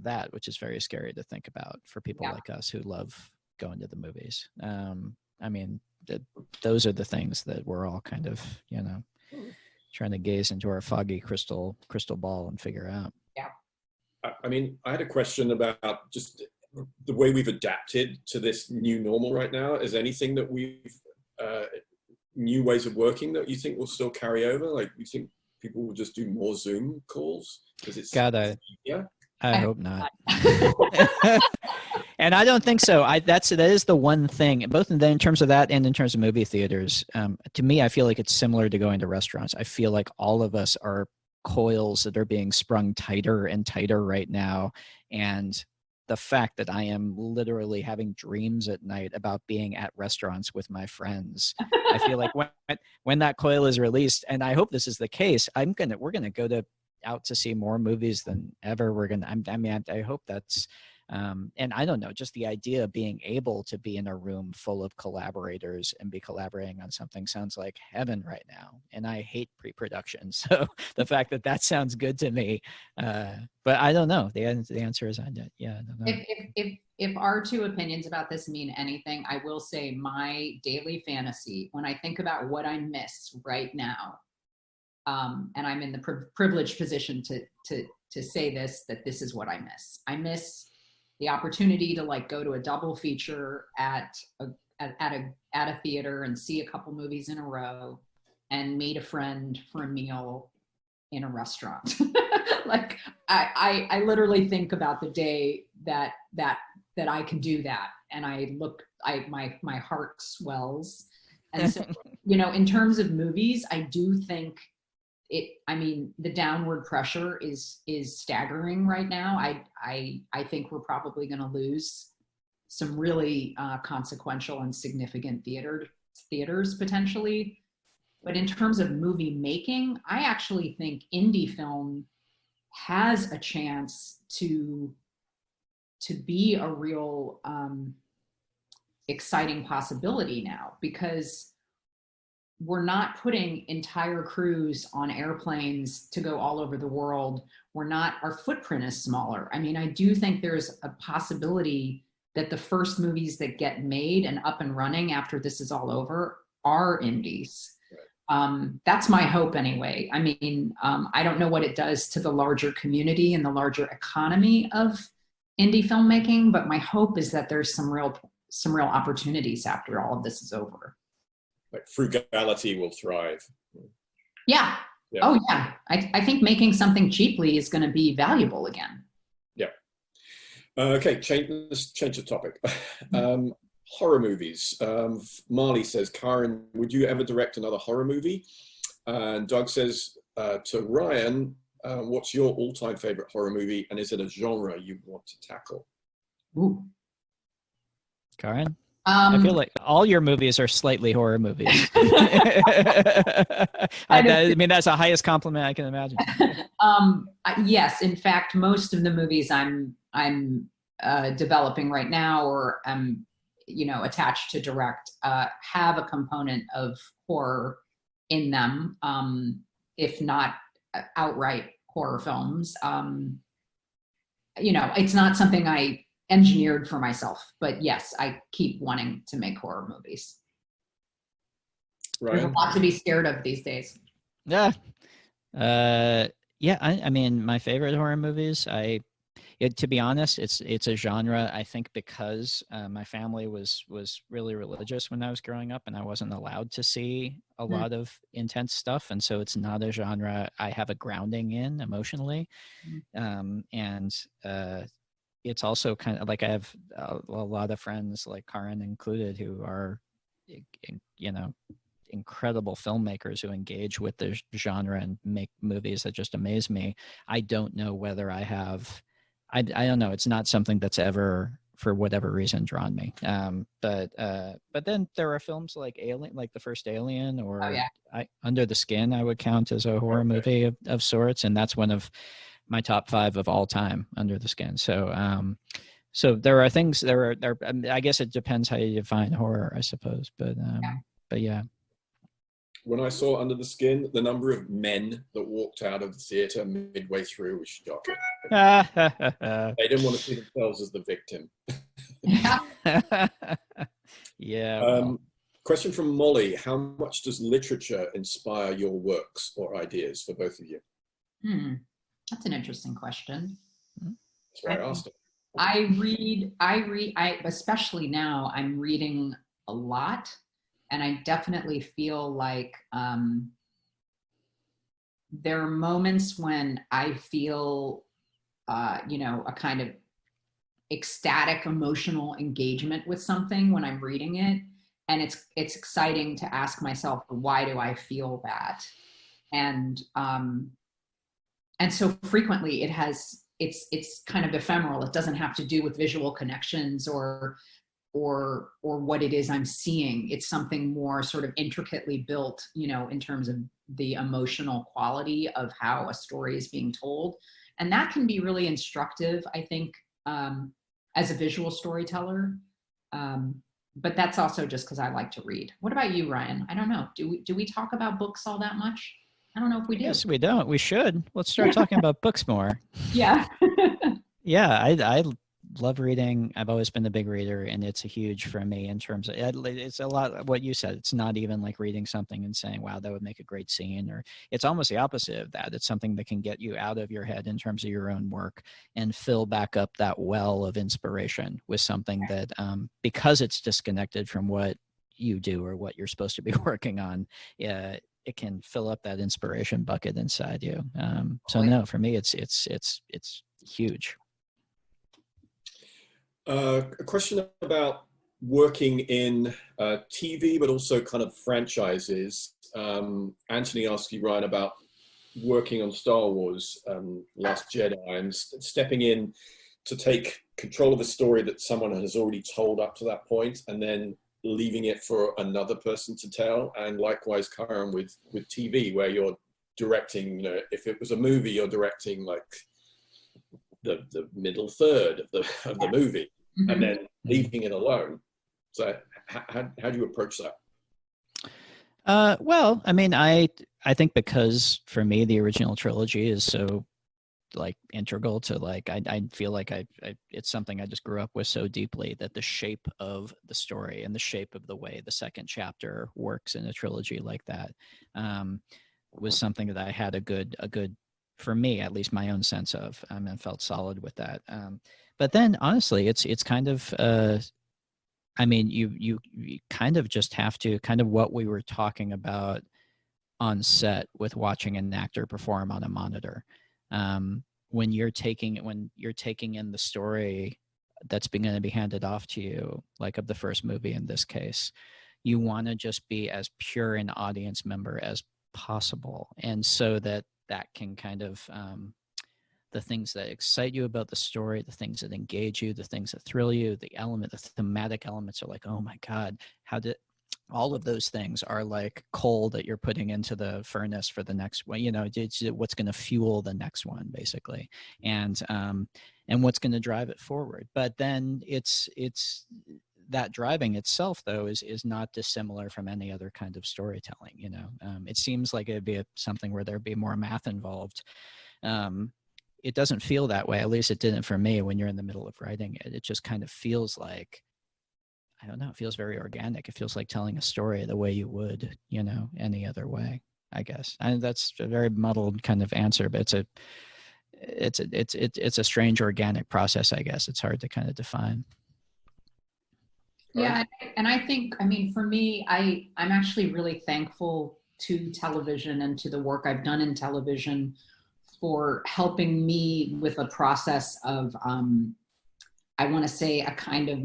S3: that, which is very scary to think about for people like us who love going to the movies. I mean, those are the things that we're all kind of, trying to gaze into our foggy crystal ball and figure out.
S2: Yeah.
S1: I mean, I had a question about just the way we've adapted to this new normal right now. Is anything that we've, new ways of working that you think will still carry over? Like, you think people will just do more Zoom calls? Because it's
S3: I hope not. And I don't think so. That is the one thing, both in terms of that and in terms of movie theaters. To me, I feel like it's similar to going to restaurants. I feel like all of us are coils that are being sprung tighter and tighter right now. And the fact that I am literally having dreams at night about being at restaurants with my friends, I feel like when that coil is released, and I hope this is the case, we're gonna go out to see more movies than ever. I hope that's, and I don't know, just the idea of being able to be in a room full of collaborators and be collaborating on something sounds like heaven right now. And I hate pre-production. So the fact that sounds good to me, but I don't know. The answer is I don't know.
S2: If our two opinions about this mean anything, I will say my daily fantasy, when I think about what I miss right now, and I'm in the privileged position to say that this is what I miss. I miss the opportunity to like go to a double feature at a theater and see a couple movies in a row and meet a friend for a meal in a restaurant. Like I literally think about the day that I can do that, and my heart swells. And so, in terms of movies, I do think the downward pressure is staggering right now. I think we're probably going to lose some really consequential and significant theaters potentially. But in terms of movie making, I actually think indie film has a chance to be a real exciting possibility now, because we're not putting entire crews on airplanes to go all over the world. Our footprint is smaller. I mean, I do think there's a possibility that the first movies that get made and up and running after this is all over are indies. Right. That's my hope anyway. I mean, I don't know what it does to the larger community and the larger economy of indie filmmaking, but my hope is that there's some real opportunities after all of this is over.
S1: Like frugality will thrive.
S2: Yeah. Oh yeah. I think making something cheaply is going to be valuable again.
S1: Yeah. Okay. Let's change the topic. Horror movies. Marley says, Karyn, would you ever direct another horror movie? And Doug says to Ryan, what's your all-time favorite horror movie, and is it a genre you want to tackle?
S2: Ooh.
S3: Karyn? I feel like all your movies are slightly horror movies. I mean, that's the highest compliment I can imagine.
S2: Yes, in fact, most of the movies I'm developing right now, or I'm attached to direct, have a component of horror in them, if not outright horror films. It's not something I engineered for myself, but yes, I keep wanting to make horror movies.
S1: Right.
S2: There's a lot to be scared of these days.
S3: Yeah. I mean, my favorite horror movies, to be honest, it's a genre, I think, because my family was really religious when I was growing up, and I wasn't allowed to see a lot of intense stuff. And so it's not a genre I have a grounding in emotionally. It's also kind of like I have a lot of friends, like Karyn included, who are, incredible filmmakers who engage with the genre and make movies that just amaze me. I don't know whether I don't know. It's not something that's ever, for whatever reason, drawn me. But then there are films like Alien, like the first Alien, or Under the Skin, I would count as a horror movie of sorts, and that's one of my top 5 of all time, Under the Skin. So So there are things there. I mean, I guess it depends how you define horror, I suppose. But yeah.
S1: When I saw Under the Skin, the number of men that walked out of the theater midway through was shocking. They didn't want to see themselves as the victim.
S3: Yeah. Well.
S1: Question from Molly: how much does literature inspire your works or ideas for both of you?
S2: That's an interesting question.
S1: That's why I asked it.
S2: I especially now I'm reading a lot, and I definitely feel like there are moments when I feel a kind of ecstatic emotional engagement with something when I'm reading it, and it's exciting to ask myself, why do I feel that? And so frequently it's kind of ephemeral. It doesn't have to do with visual connections or what it is I'm seeing. It's something more sort of intricately built, in terms of the emotional quality of how a story is being told. And that can be really instructive, I think, as a visual storyteller. But that's also just because I like to read. What about you, Ryan? I don't know. Do we talk about books all that much? I don't know if we do.
S3: Yes, we don't. We should. Let's start talking about books more.
S2: Yeah.
S3: Yeah, I love reading. I've always been a big reader, and it's a huge for me in terms of it's a lot of what you said. It's not even like reading something and saying, wow, that would make a great scene, or it's almost the opposite of that. It's something that can get you out of your head in terms of your own work and fill back up that well of inspiration with something that because it's disconnected from what you do or what you're supposed to be working on, it can fill up that inspiration bucket inside you. So no, for me, it's huge.
S1: A question about working in TV, but also kind of franchises. Anthony asked you, Ryan, about working on Star Wars, Last Jedi, and stepping in to take control of a story that someone has already told up to that point, and then leaving it for another person to tell. And likewise, Karyn, with TV, where you're directing, if it was a movie, you're directing like the middle third of the movie, and then leaving it alone. So how do you approach that?
S3: Well, I mean, I think because for me, the original trilogy is so like integral to like, I feel like it's something I just grew up with so deeply, that the shape of the story and the shape of the way the second chapter works in a trilogy like that was something that I had a good, for me, at least my own sense of, and felt solid with that. But then honestly, it's kind of, I mean, you kind of just have to, kind of what we were talking about on set with watching an actor perform on a monitor. When you're taking in the story that's going to be handed off to you, like of the first movie in this case, you want to just be as pure an audience member as possible. And so that can kind of, the things that excite you about the story, the things that engage you, the things that thrill you, the thematic elements are like, oh my God, all of those things are like coal that you're putting into the furnace for the next one, it's what's going to fuel the next one basically. And what's going to drive it forward. But then it's that driving itself though is not dissimilar from any other kind of storytelling. It seems like it'd be something where there'd be more math involved. It doesn't feel that way. At least it didn't for me when you're in the middle of writing it. It just kind of feels like, I don't know, it feels very organic. It feels like telling a story the way you would, any other way, I guess. And that's a very muddled kind of answer, but it's a strange organic process, I guess. It's hard to kind of define.
S2: Yeah, and I think, I mean, for me, I'm actually really thankful to television and to the work I've done in television for helping me with a process of, I want to say, a kind of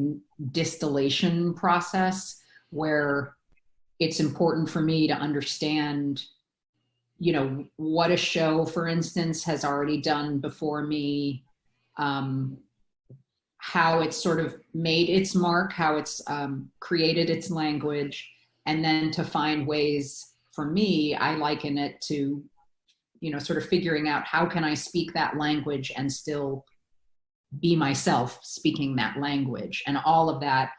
S2: distillation process where it's important for me to understand, what a show, for instance, has already done before me, how it's sort of made its mark, how it's created its language, and then to find ways, for me, I liken it to, sort of figuring out how can I speak that language and still be myself speaking that language. And all of that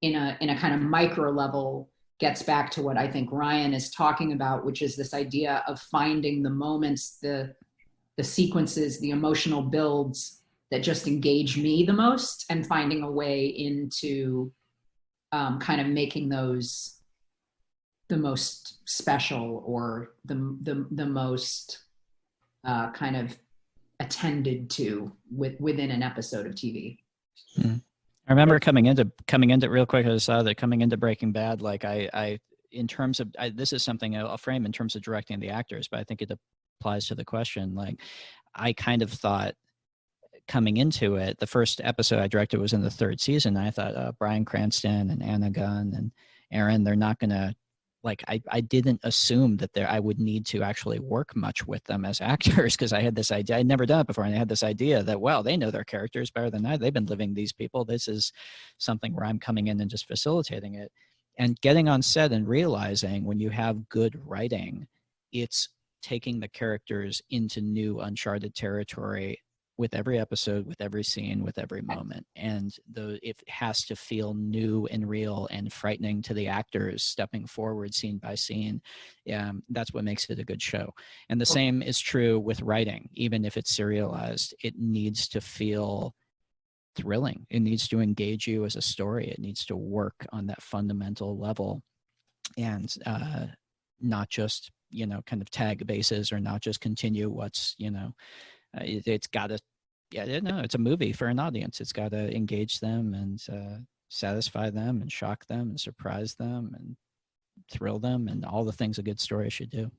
S2: in a kind of micro level gets back to what I think Ryan is talking about, which is this idea of finding the moments, the sequences, the emotional builds that just engage me the most, and finding a way into kind of making those the most special, or the most kind of attended to within an episode of TV.
S3: Hmm. I remember coming into real quick. I saw that coming into Breaking Bad, like I in terms of this is something I'll frame in terms of directing the actors, but I think it applies to the question. Like, I kind of thought coming into it, the first episode I directed was in the third season. And I thought Bryan Cranston and Anna Gunn and Aaron, they're not gonna. Like, I didn't assume that I would need to actually work much with them as actors, because I had this idea. I'd never done it before, and I had this idea that, well, they know their characters better than I. They've been living these people. This is something where I'm coming in and just facilitating it. And getting on set and realizing when you have good writing, it's taking the characters into new uncharted territory with every episode, with every scene, with every moment. And it has to feel new and real and frightening to the actors stepping forward scene by scene. That's what makes it a good show. And the same is true with writing. Even if it's serialized, it needs to feel thrilling. It needs to engage you as a story. It needs to work on that fundamental level, and not just, kind of tag bases, or not just continue what's, it's got to, it's a movie for an audience. It's got to engage them and satisfy them and shock them and surprise them and thrill them, and all the things a good story should do.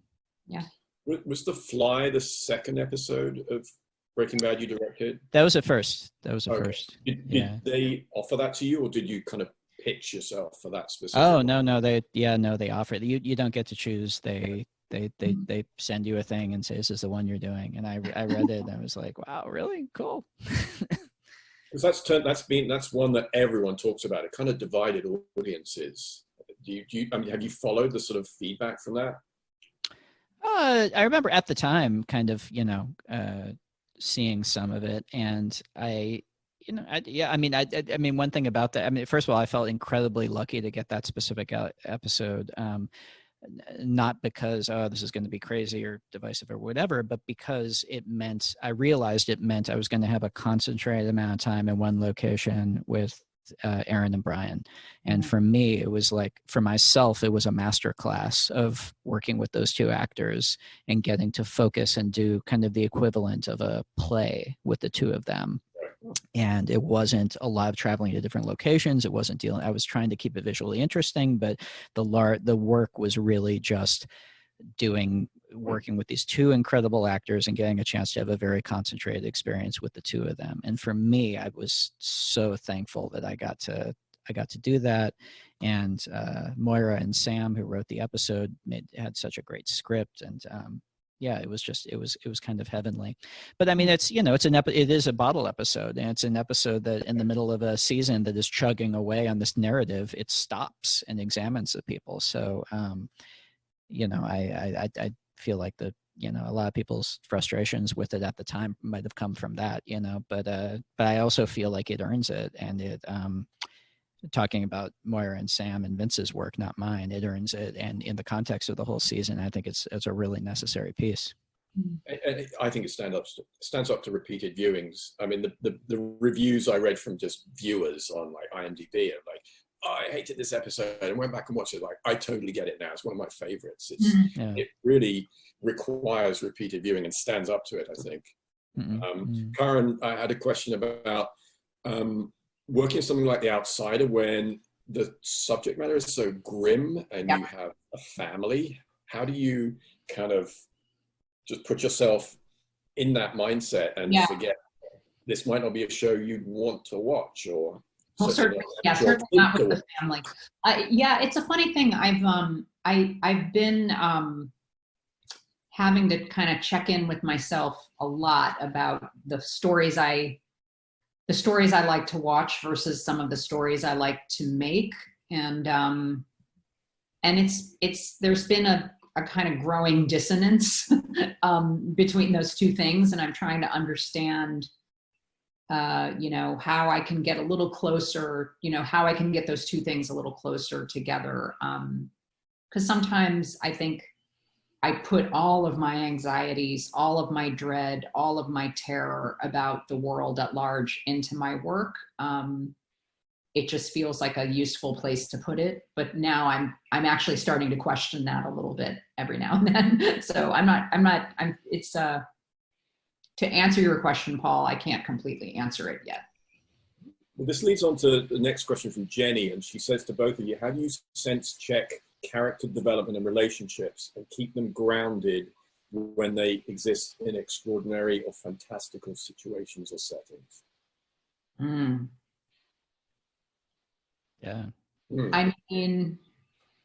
S2: Yeah.
S1: Was The Fly the second episode of Breaking Bad you directed?
S3: That was the first. First.
S1: Did they offer that to you, or did you kind of pitch yourself for that specific?
S3: Oh, no, they offer it. You don't get to choose. They send you a thing and say, this is the one you're doing. And I read it and I was like, wow, really? Cool.
S1: Because that's one that everyone talks about. It kind of divided audiences. Have you followed the sort of feedback from that?
S3: I remember at the time kind of, seeing some of it, and I mean, one thing about that, first of all, I felt incredibly lucky to get that specific episode. Not because, this is going to be crazy or divisive or whatever, but because I realized it meant I was going to have a concentrated amount of time in one location with Aaron and Brian. And for me, it was like, for myself, it was a masterclass of working with those two actors and getting to focus and do kind of the equivalent of a play with the two of them. And it wasn't a lot of traveling to different locations. It wasn't I was trying to keep it visually interesting, but the work was really just working with these two incredible actors and getting a chance to have a very concentrated experience with the two of them. And for me, I was so thankful that I got to do that. And Moira and Sam, who wrote the episode, had such a great script. And it was kind of heavenly. But I mean, it is a bottle episode, and it's an episode that in the middle of a season that is chugging away on this narrative, it stops and examines the people. So, I feel like a lot of people's frustrations with it at the time might have come from that, but I also feel like it earns it. And it, talking about Moira and Sam and Vince's work, not mine, it earns it. And in the context of the whole season, I think it's a really necessary piece.
S1: And I think it stands up to repeated viewings. I mean, the reviews I read from just viewers on like IMDb are like, oh, I hated this episode, and went back and watched it. Like, I totally get it now. It's one of my favorites. It really requires repeated viewing and stands up to it, I think. Karyn, I had a question about working on something like The Outsider when the subject matter is so grim and you have a family. How do you kind of just put yourself in that mindset and forget this might not be a show you'd want to watch? Or
S2: certainly not with the family. It's a funny thing. I've been having to kind of check in with myself a lot about the stories I like to watch versus some of the stories I like to make. And there's been a kind of growing dissonance between those two things. And I'm trying to understand you know, how I can get a little closer, you know, how I can get those two things a little closer together. Because sometimes I think I put all of my anxieties, all of my dread, all of my terror about the world at large into my work. It just feels like a useful place to put it. But now I'm actually starting to question that a little bit every now and then. So it's to answer your question, Paul, I can't completely answer it yet.
S1: Well, this leads on to the next question from Jenny, and she says to both of you, how do you sense check character development and relationships and keep them grounded when they exist in extraordinary or fantastical situations or settings?
S3: Yeah.
S2: I mean,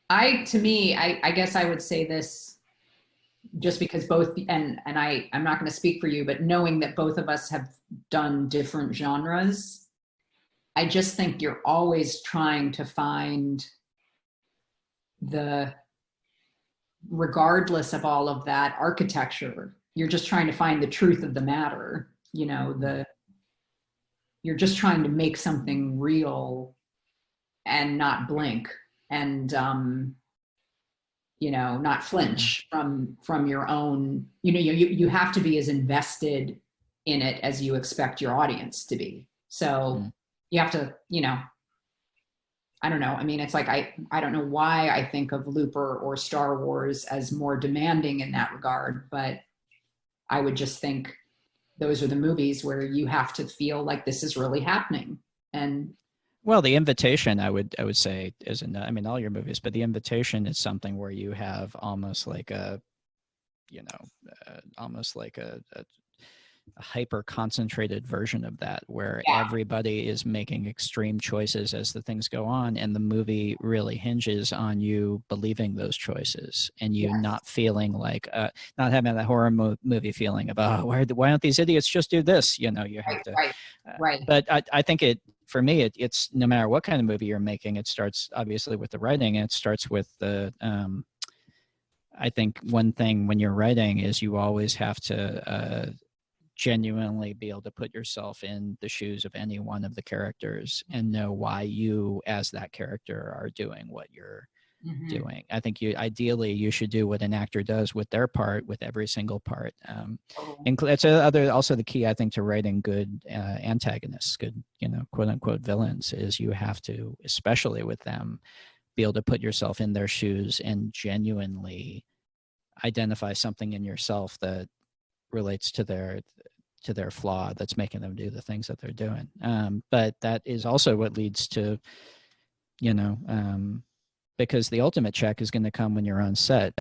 S2: I guess I would say this just because both, and I'm not going to speak for you, but knowing that both of us have done different genres, I just think you're always trying to find regardless of all of that architecture, you're just trying to find the truth of the matter, you know, you're just trying to make something real and not blink and, you know, not flinch from your own, you know, you have to be as invested in it as you expect your audience to be. So you have to, you know, I don't know. I mean, it's like, I don't know why I think of Looper or Star Wars as more demanding in that regard, but I would just think those are the movies where you have to feel like this is really happening. And
S3: well, The Invitation, I would say, isn't, I mean, all your movies, but The Invitation is something where you have almost like a, you know, almost like a hyper concentrated version of that, where everybody is making extreme choices as the things go on, and the movie really hinges on you believing those choices and you not feeling like not having that horror movie feeling of, oh, why don't these idiots just do this, you know, you have to
S2: right.
S3: But I think for me it's no matter what kind of movie you're making, it starts obviously with the writing, and it starts with the I think one thing when you're writing is you always have to genuinely be able to put yourself in the shoes of any one of the characters and know why you as that character are doing what you're doing. I think ideally you should do what an actor does with their part, with every single part. It's also the key, I think, to writing good antagonists, good, you know, quote unquote villains, is you have to, especially with them, be able to put yourself in their shoes and genuinely identify something in yourself that relates to their flaw that's making them do the things that they're doing. But that is also what leads to, you know, because the ultimate check is going to come when you're on set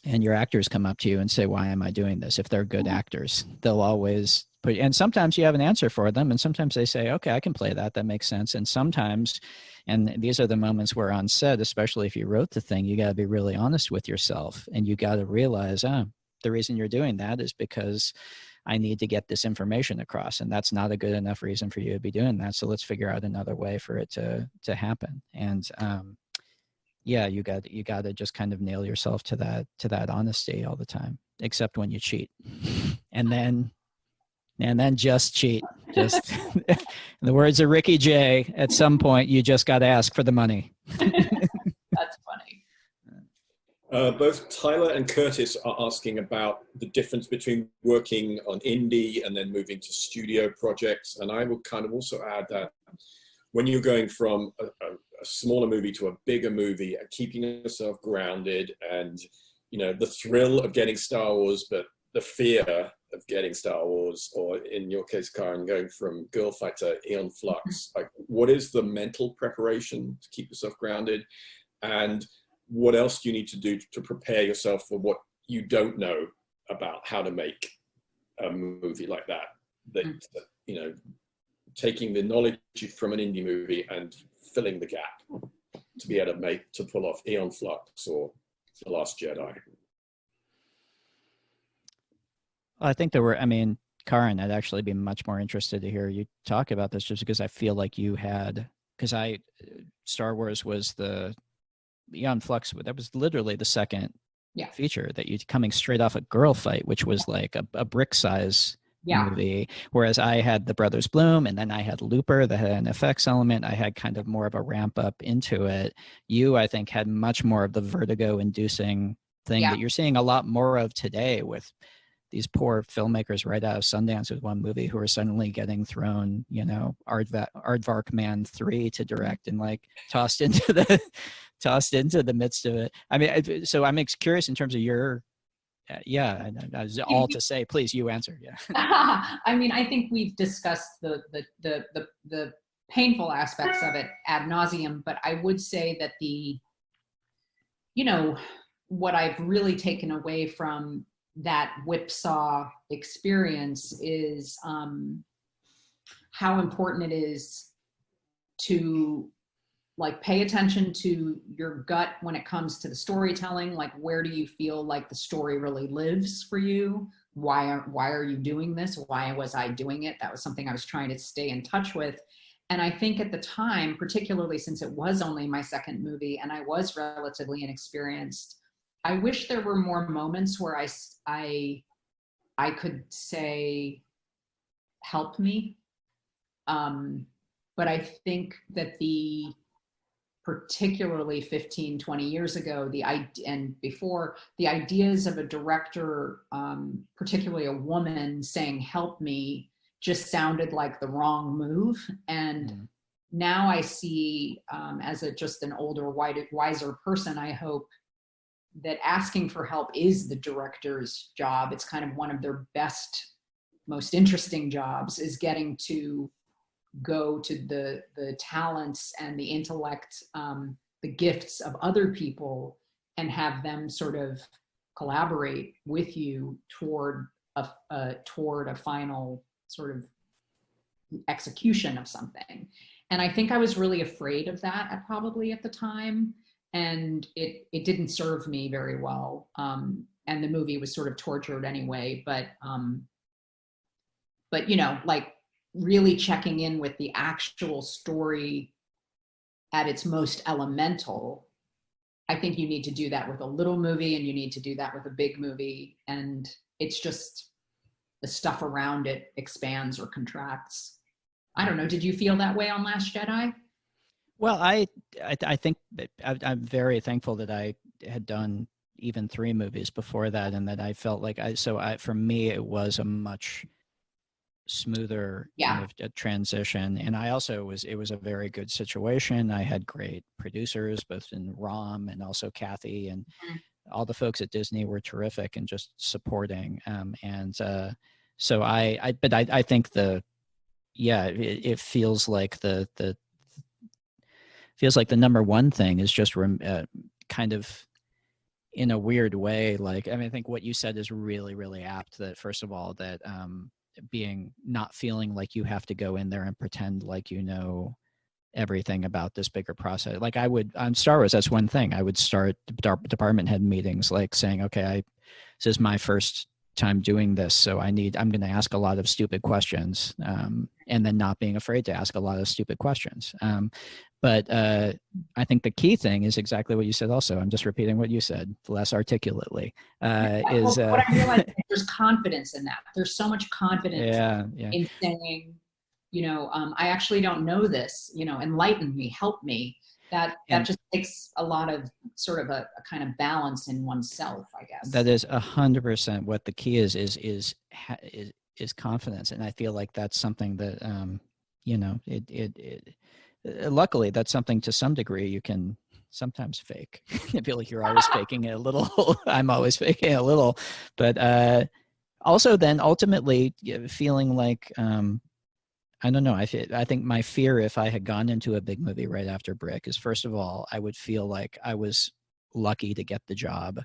S3: and your actors come up to you and say, why am I doing this? If they're good actors, they'll always put, and sometimes you have an answer for them, and sometimes they say, okay, I can play that. That makes sense. And sometimes, and these are the moments where on set, especially if you wrote the thing, you got to be really honest with yourself, and you got to realize, the reason you're doing that is because I need to get this information across, and that's not a good enough reason for you to be doing that. So let's figure out another way for it to happen. And you got to just kind of nail yourself to that honesty all the time, except when you cheat, and then just cheat. Just in the words of Ricky Jay, at some point you just got to ask for the money.
S2: That's funny.
S1: Both Tyler and Curtis are asking about the difference between working on indie and then moving to studio projects. And I would kind of also add that when you're going from a smaller movie to a bigger movie and keeping yourself grounded and, you know, the thrill of getting Star Wars, but the fear of getting Star Wars, or in your case, Karyn, going from Girl Fight to Aeon Flux, like what is the mental preparation to keep yourself grounded? And what else do you need to do to prepare yourself for what you don't know about how to make a movie like that? That, you know, taking the knowledge from an indie movie and filling the gap to be able to pull off Aeon Flux or The Last Jedi.
S3: I think Karyn, I'd actually be much more interested to hear you talk about this, just because I feel like Star Wars was the Aeon Flux, that was literally the second feature that you coming straight off a Girl Fight, which was like a brick size movie, whereas I had The Brothers Bloom, and then I had Looper that had an effects element. I had kind of more of a ramp up into it. You, I think, had much more of the vertigo inducing thing that you're seeing a lot more of today with these poor filmmakers right out of Sundance with one movie who are suddenly getting thrown, you know, Aardvark Man 3 to direct and like tossed into the midst of it. I mean, so I'm curious in terms of your, I was all to say, please, you answer. Yeah.
S2: I mean, I think we've discussed the painful aspects of it ad nauseum, but I would say that what I've really taken away from that whipsaw experience is how important it is to like pay attention to your gut when it comes to the storytelling. Like, where do you feel like the story really lives for you? Why are you doing this? Why was I doing it? That was something I was trying to stay in touch with. And I think at the time, particularly since it was only my second movie and I was relatively inexperienced, I wish there were more moments where I could say, help me. But I think that particularly 15, 20 years ago, and before, the ideas of a director, particularly a woman, saying, help me, just sounded like the wrong move. And now I see, as just an older, wiser person, I hope, that asking for help is the director's job. It's kind of one of their best, most interesting jobs, is getting to go to the talents and the intellect, the gifts of other people, and have them sort of collaborate with you toward a final sort of execution of something. And I think I was really afraid of that probably at the time. And it didn't serve me very well. And the movie was sort of tortured anyway, but like really checking in with the actual story at its most elemental, I think you need to do that with a little movie, and you need to do that with a big movie. And it's just the stuff around it expands or contracts. I don't know. Did you feel that way on Last Jedi?
S3: Well, I think that I'm very thankful that I had done even 3 movies before that, and that I felt like for me, it was a much smoother kind of a transition. And I also it was a very good situation. I had great producers, both in Rom and also Kathy, and all the folks at Disney were terrific and just supporting. So I think it feels like the number one thing is just kind of, in a weird way, like, I mean, I think what you said is really, really apt, that first of all, that not feeling like you have to go in there and pretend like you know everything about this bigger process. Like I would on Star Wars, that's one thing. I would start department head meetings like saying, okay, this is my first time doing this, so I'm going to ask a lot of stupid questions, and then not being afraid to ask a lot of stupid questions. But I think the key thing is exactly what you said also. I'm just repeating what you said less articulately.
S2: What I realized, there's confidence in that. There's so much confidence in saying, I actually don't know this, enlighten me, help me. That just takes a lot of sort of a kind of balance in oneself, I guess. That
S3: is 100% what the key is confidence. And I feel like that's something that, luckily that's something to some degree you can sometimes fake. I feel like you're always faking it a little. I'm always faking it a little, but also then ultimately feeling like, I don't know. I think my fear, if I had gone into a big movie right after Brick, is first of all, I would feel like I was lucky to get the job.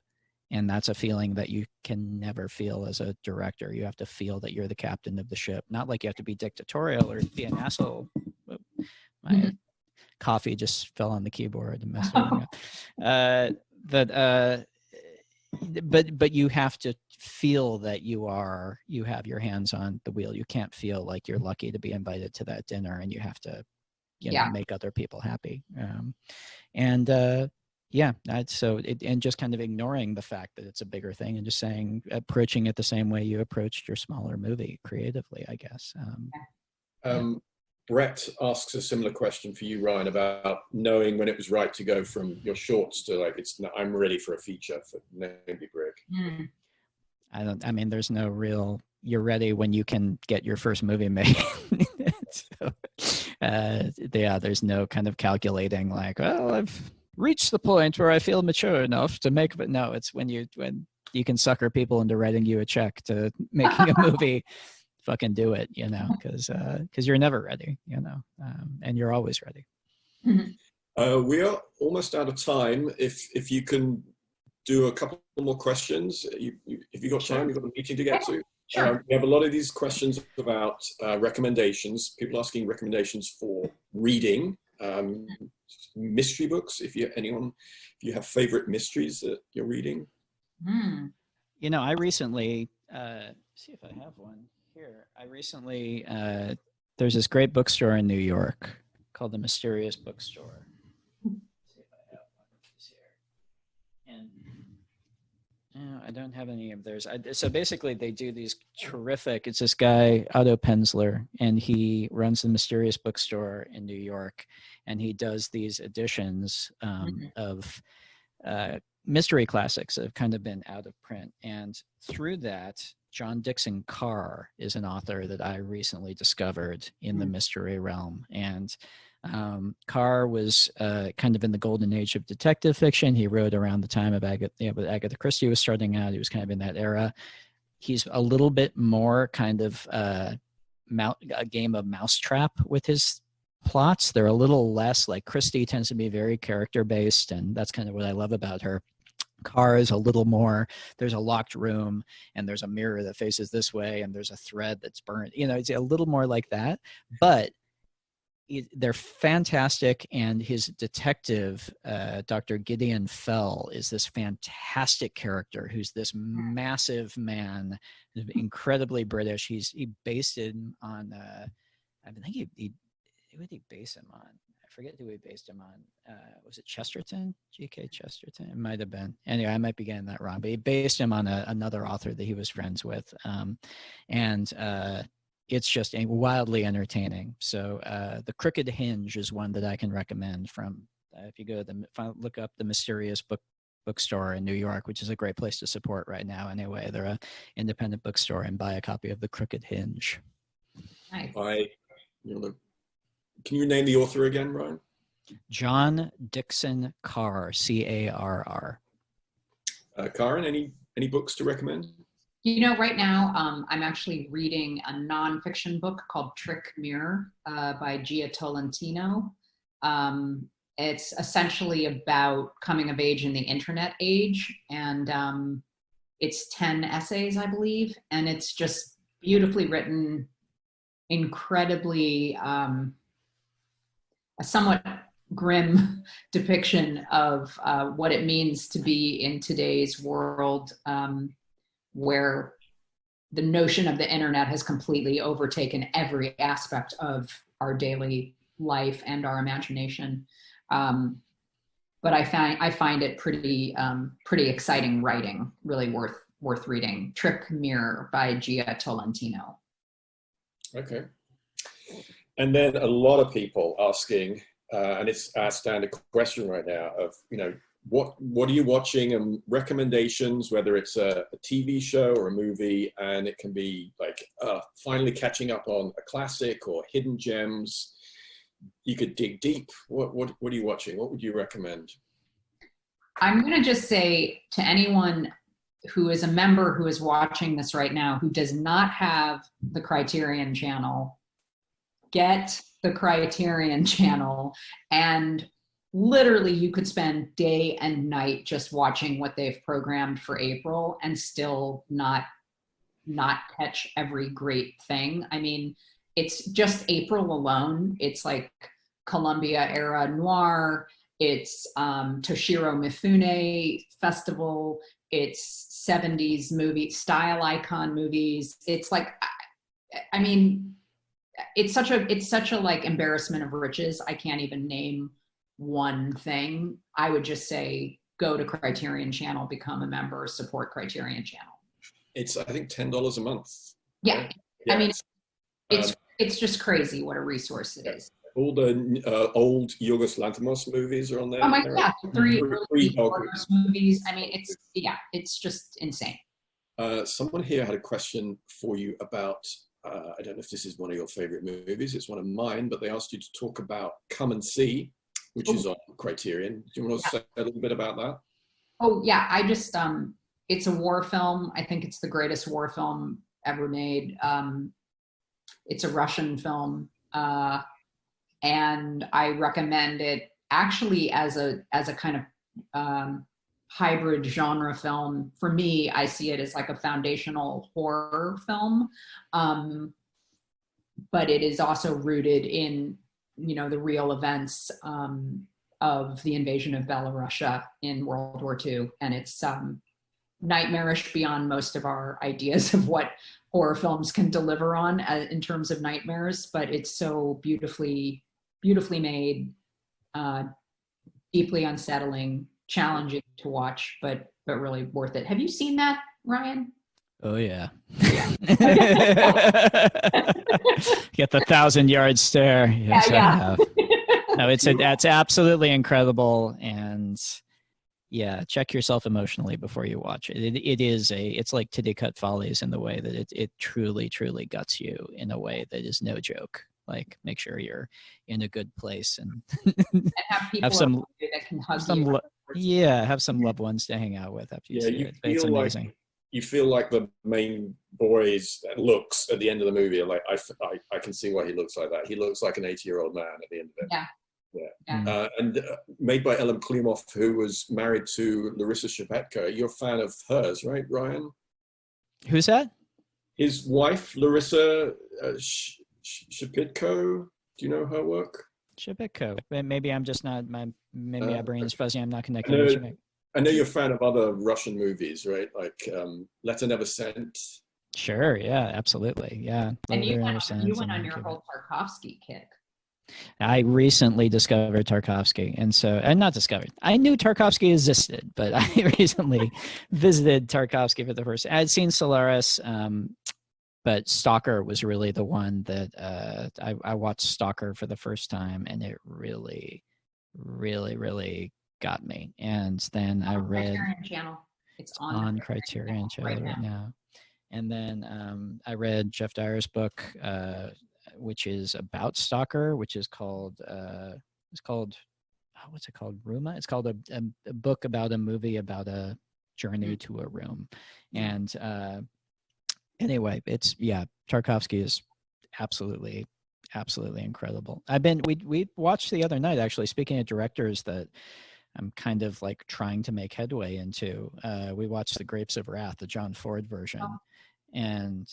S3: And that's a feeling that you can never feel as a director. You have to feel that you're the captain of the ship. Not like you have to be dictatorial or be an asshole. My coffee just fell on the keyboard and messed everything up. But you have to feel that you have your hands on the wheel. You can't feel like you're lucky to be invited to that dinner, and you have to make other people happy. Yeah, and just kind of ignoring the fact that it's a bigger thing and just approaching it the same way you approached your smaller movie creatively, I guess.
S1: Brett asks a similar question for you, Ryan, about knowing when it was right to go from your shorts to like, I'm ready for a feature for Maybe Brick.
S3: I mean, there's no real, you're ready when you can get your first movie made. There's no kind of calculating like, well, I've reached the point where I feel mature enough to make, but no, it's when you can sucker people into writing you a check to making a movie, fucking do it, because you're never ready, and you're always ready.
S1: We are almost out of time. If you can do a couple more questions, if you got time, you've got a meeting to get to.
S2: Sure.
S1: We have a lot of these questions about recommendations, people asking recommendations for reading, mystery books, if you have favorite mysteries that you're reading.
S3: I recently, see if I have one here. There's this great bookstore in New York called the Mysterious Bookstore. Let's see if I have one of these here. And I don't have any of theirs. So basically they do these terrific, it's this guy, Otto Penzler, and he runs the Mysterious Bookstore in New York, and he does these editions of mystery classics that have kind of been out of print. And through that, John Dixon Carr is an author that I recently discovered in the mystery realm. And Carr was kind of in the golden age of detective fiction. He wrote around the time of Agatha Christie was starting out. He was kind of in that era. He's a little bit more kind of a game of mousetrap with his plots. They're a little less like Christie tends to be very character based, and that's kind of what I love about her. Carr is a little more, there's a locked room and there's a mirror that faces this way and there's a thread that's burnt. It's a little more like that, but they're fantastic. And his detective, Dr. Gideon Fell, is this fantastic character who's this massive man, incredibly British. He based it on, I think who did he base him on? I forget who he based him on. Was it Chesterton? G.K. Chesterton? It might have been. Anyway, I might be getting that wrong, but he based him on another author that he was friends with. It's just wildly entertaining. So The Crooked Hinge is one that I can recommend from, if you go to look up the Mysterious Bookstore in New York, which is a great place to support right now. Anyway, they're an independent bookstore, and buy a copy of The Crooked Hinge.
S2: Nice.
S1: Can you name the author again, Ryan?
S3: John Dixon Carr, Carr.
S1: Karyn, any books to recommend?
S2: Right now, I'm actually reading a nonfiction book called Trick Mirror by Gia Tolentino. It's essentially about coming of age in the internet age, and it's 10 essays, I believe, and it's just beautifully written, incredibly a somewhat grim depiction of what it means to be in today's world, where the notion of the internet has completely overtaken every aspect of our daily life and our imagination. But I find it pretty exciting writing, really worth reading. Trick Mirror by Gia Tolentino. Okay.
S1: And then a lot of people asking, and it's our standard question right now of, what are you watching, and recommendations, whether it's a TV show or a movie, and it can be like finally catching up on a classic or hidden gems. You could dig deep. What are you watching? What would you recommend?
S2: I'm going to just say to anyone who is a member who is watching this right now who does not have the Criterion channel, get the Criterion channel, and literally you could spend day and night just watching what they've programmed for April and still not catch every great thing. I mean, it's just April alone. It's like Columbia era noir. It's Toshiro Mifune Festival. It's 70s movie style icon movies. It's like, I mean, it's such a like embarrassment of riches. I can't even name one thing, I would just say go to Criterion Channel, become a member, support Criterion Channel.
S1: It's, I think, $10 a month.
S2: Yeah.
S1: Right? Yeah.
S2: I mean, it's just crazy what a resource it is.
S1: All the old Yorgos Lanthimos movies are on there.
S2: Oh my God, three Yorgos movies. I mean, it's just insane.
S1: Someone here had a question for you about, I don't know if this is one of your favorite movies. It's one of mine, but they asked you to talk about Come and See, which is on Criterion. Do you want to say a little bit about that?
S2: Oh yeah, I just, it's a war film. I think it's the greatest war film ever made. It's a Russian film, and I recommend it actually as a kind of hybrid genre film. For me, I see it as like a foundational horror film, but it is also rooted in, you know, the real events of the invasion of Belarusia in World War II, and it's nightmarish beyond most of our ideas of what horror films can deliver on in terms of nightmares, but it's so beautifully made, deeply unsettling, challenging to watch, but really worth it. Have you seen that, Ryan?
S3: Oh yeah. Get the 1,000-yard stare. Yes, I have. No, it's absolutely incredible, and yeah, check yourself emotionally before you watch it. It's like Titicut Follies in the way that it truly guts you in a way that is no joke. Like, make sure you're in a good place and
S2: have people have some that can hug you.
S3: Have some loved ones to hang out with after you see it. It's amazing.
S1: You feel like the main boy's looks at the end of the movie are like, I can see why he looks like that. He looks like an 80-year-old man at the end of it.
S2: Yeah.
S1: And made by Ellen Klimov, who was married to Larissa Shepetko. You're a fan of hers, right, Ryan?
S3: Who's that?
S1: His wife, Larissa Shepetko. Do you know her work?
S3: Shepetko. Maybe I'm just not, maybe my brain's fuzzy. I'm not connecting.
S1: I know you're a fan of other Russian movies, right? Like Letter Never Sent.
S3: Sure, yeah, absolutely. Yeah.
S2: And you went on your whole Tarkovsky kick.
S3: I recently discovered Tarkovsky, I knew Tarkovsky existed, but I recently visited Tarkovsky for the first. I had seen Solaris, but Stalker was really the one that I watched Stalker for the first time, and it really got me. And then I read
S2: Criterion Channel. It's
S3: on Criterion Channel right now. And then I read Jeff Dyer's book, which is about Stalker, which is called what's it called? Ruma. It's called a book about a movie about a journey to a room. And anyway, Tarkovsky is absolutely incredible. We watched the other night, actually, speaking of directors that I'm kind of like trying to make headway into. We watched The Grapes of Wrath, the John Ford version. Oh. And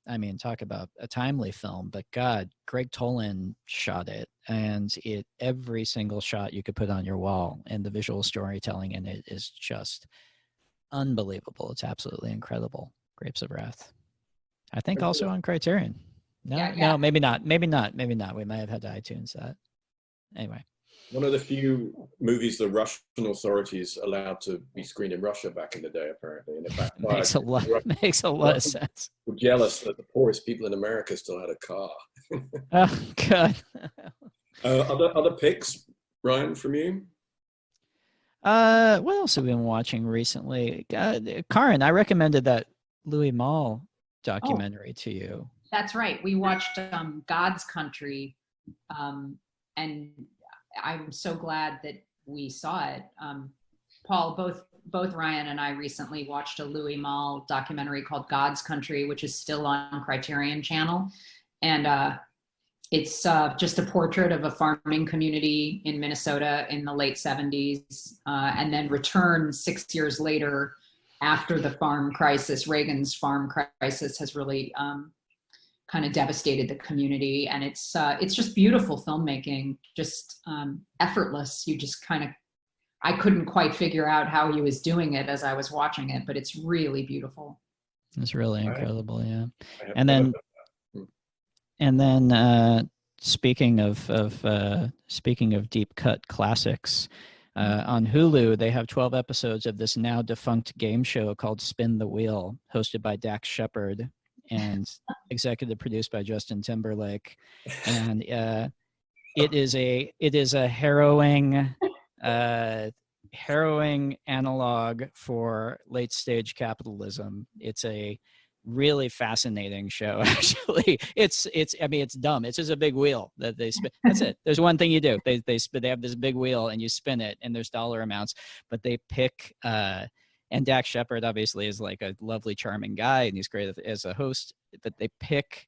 S3: I mean, talk about a timely film, but God, Greg Toland shot it, and every single shot you could put on your wall, and the visual storytelling in it is just unbelievable. It's absolutely incredible. Grapes of Wrath. I think also on Criterion. No, maybe not. We might have had to iTunes that. Anyway.
S1: One of the few movies the Russian authorities allowed to be screened in Russia back in the day, apparently. And in fact,
S3: makes a lot of sense.
S1: We're jealous that the poorest people in America still had a car.
S3: Oh, God.
S1: Other picks, Ryan, from you?
S3: What else have we been watching recently? Karyn, I recommended that Louis Malle documentary to you.
S2: That's right. We watched God's Country, and I'm so glad that we saw it. Paul, both Ryan and I recently watched a Louis Malle documentary called God's Country, which is still on Criterion Channel. And it's just a portrait of a farming community in Minnesota in the late 70s, and then returned 6 years later after the farm crisis. Reagan's farm crisis has really kind of devastated the community, and it's just beautiful filmmaking, just effortless. You just I couldn't quite figure out how he was doing it as I was watching it, but it's really beautiful.
S3: It's really incredible, yeah. And then speaking of deep cut classics, on Hulu they have 12 episodes of this now defunct game show called Spin the Wheel, hosted by Dax Shepard and executive produced by Justin Timberlake, and it is a harrowing analog for late stage capitalism. It's a really fascinating show, actually. It's dumb. It's just a big wheel that they spin. That's it. There's one thing you do. They have this big wheel and you spin it and there's dollar amounts, but they pick and Dax Shepard obviously is like a lovely, charming guy and he's great as a host, but they pick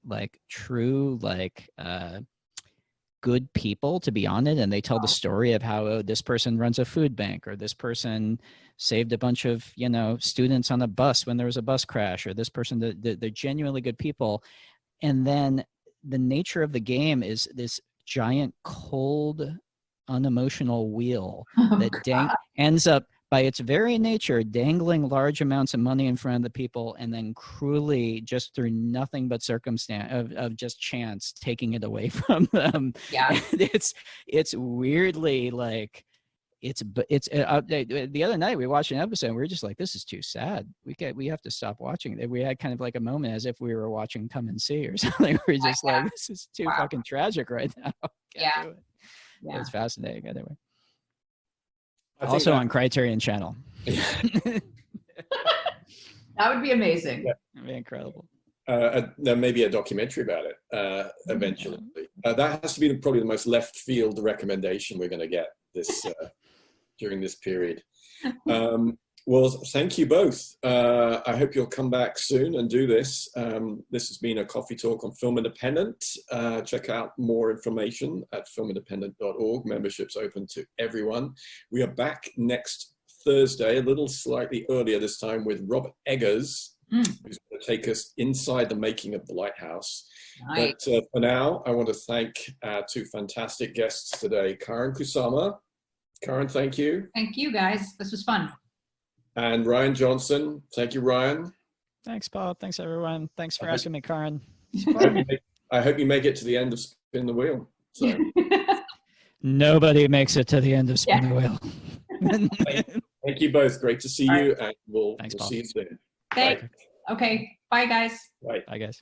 S3: like true, like good people to be on it, and they tell the story of how this person runs a food bank, or this person saved a bunch of students on a bus when there was a bus crash, or this person. They're genuinely good people, and then the nature of the game is this giant, cold, unemotional wheel that ends up, by its very nature, dangling large amounts of money in front of the people, and then cruelly, just through nothing but circumstance of just chance, taking it away from them.
S2: Yeah,
S3: and it's weirdly like the other night we watched an episode and we were just like, this is too sad. We have to stop watching it. We had kind of like a moment as if we were watching Come and See or something. We're just like, this is too fucking tragic right now. Can't do it. Yeah, it's fascinating anyway. Also on Criterion Channel.
S2: That would be amazing.
S1: Yeah.
S3: That'd be incredible.
S1: There may be a documentary about it eventually. That has to be probably the most left field recommendation we're going to get this during this period. Well, thank you both. I hope you'll come back soon and do this. This has been a coffee talk on Film Independent. Check out more information at filmindependent.org. Membership's open to everyone. We are back next Thursday, a little slightly earlier this time, with Robert Eggers, who's going to take us inside the making of The Lighthouse. Nice. But for now, I want to thank our two fantastic guests today, Karyn Kusama. Karyn, thank you.
S2: Thank you, guys. This was fun.
S1: And Rian Johnson. Thank you, Rian.
S3: Thanks, Bob. Thanks, everyone. Thanks for asking me, Karyn.
S1: I hope you make it to the end of Spin the Wheel. So.
S3: Nobody makes it to the end of Spin the Wheel.
S1: Thank you both. Great to see you, and we'll
S3: Thanks,
S1: see you soon.
S2: Thanks. Okay. Bye, guys.
S1: Bye.
S3: Bye, guys.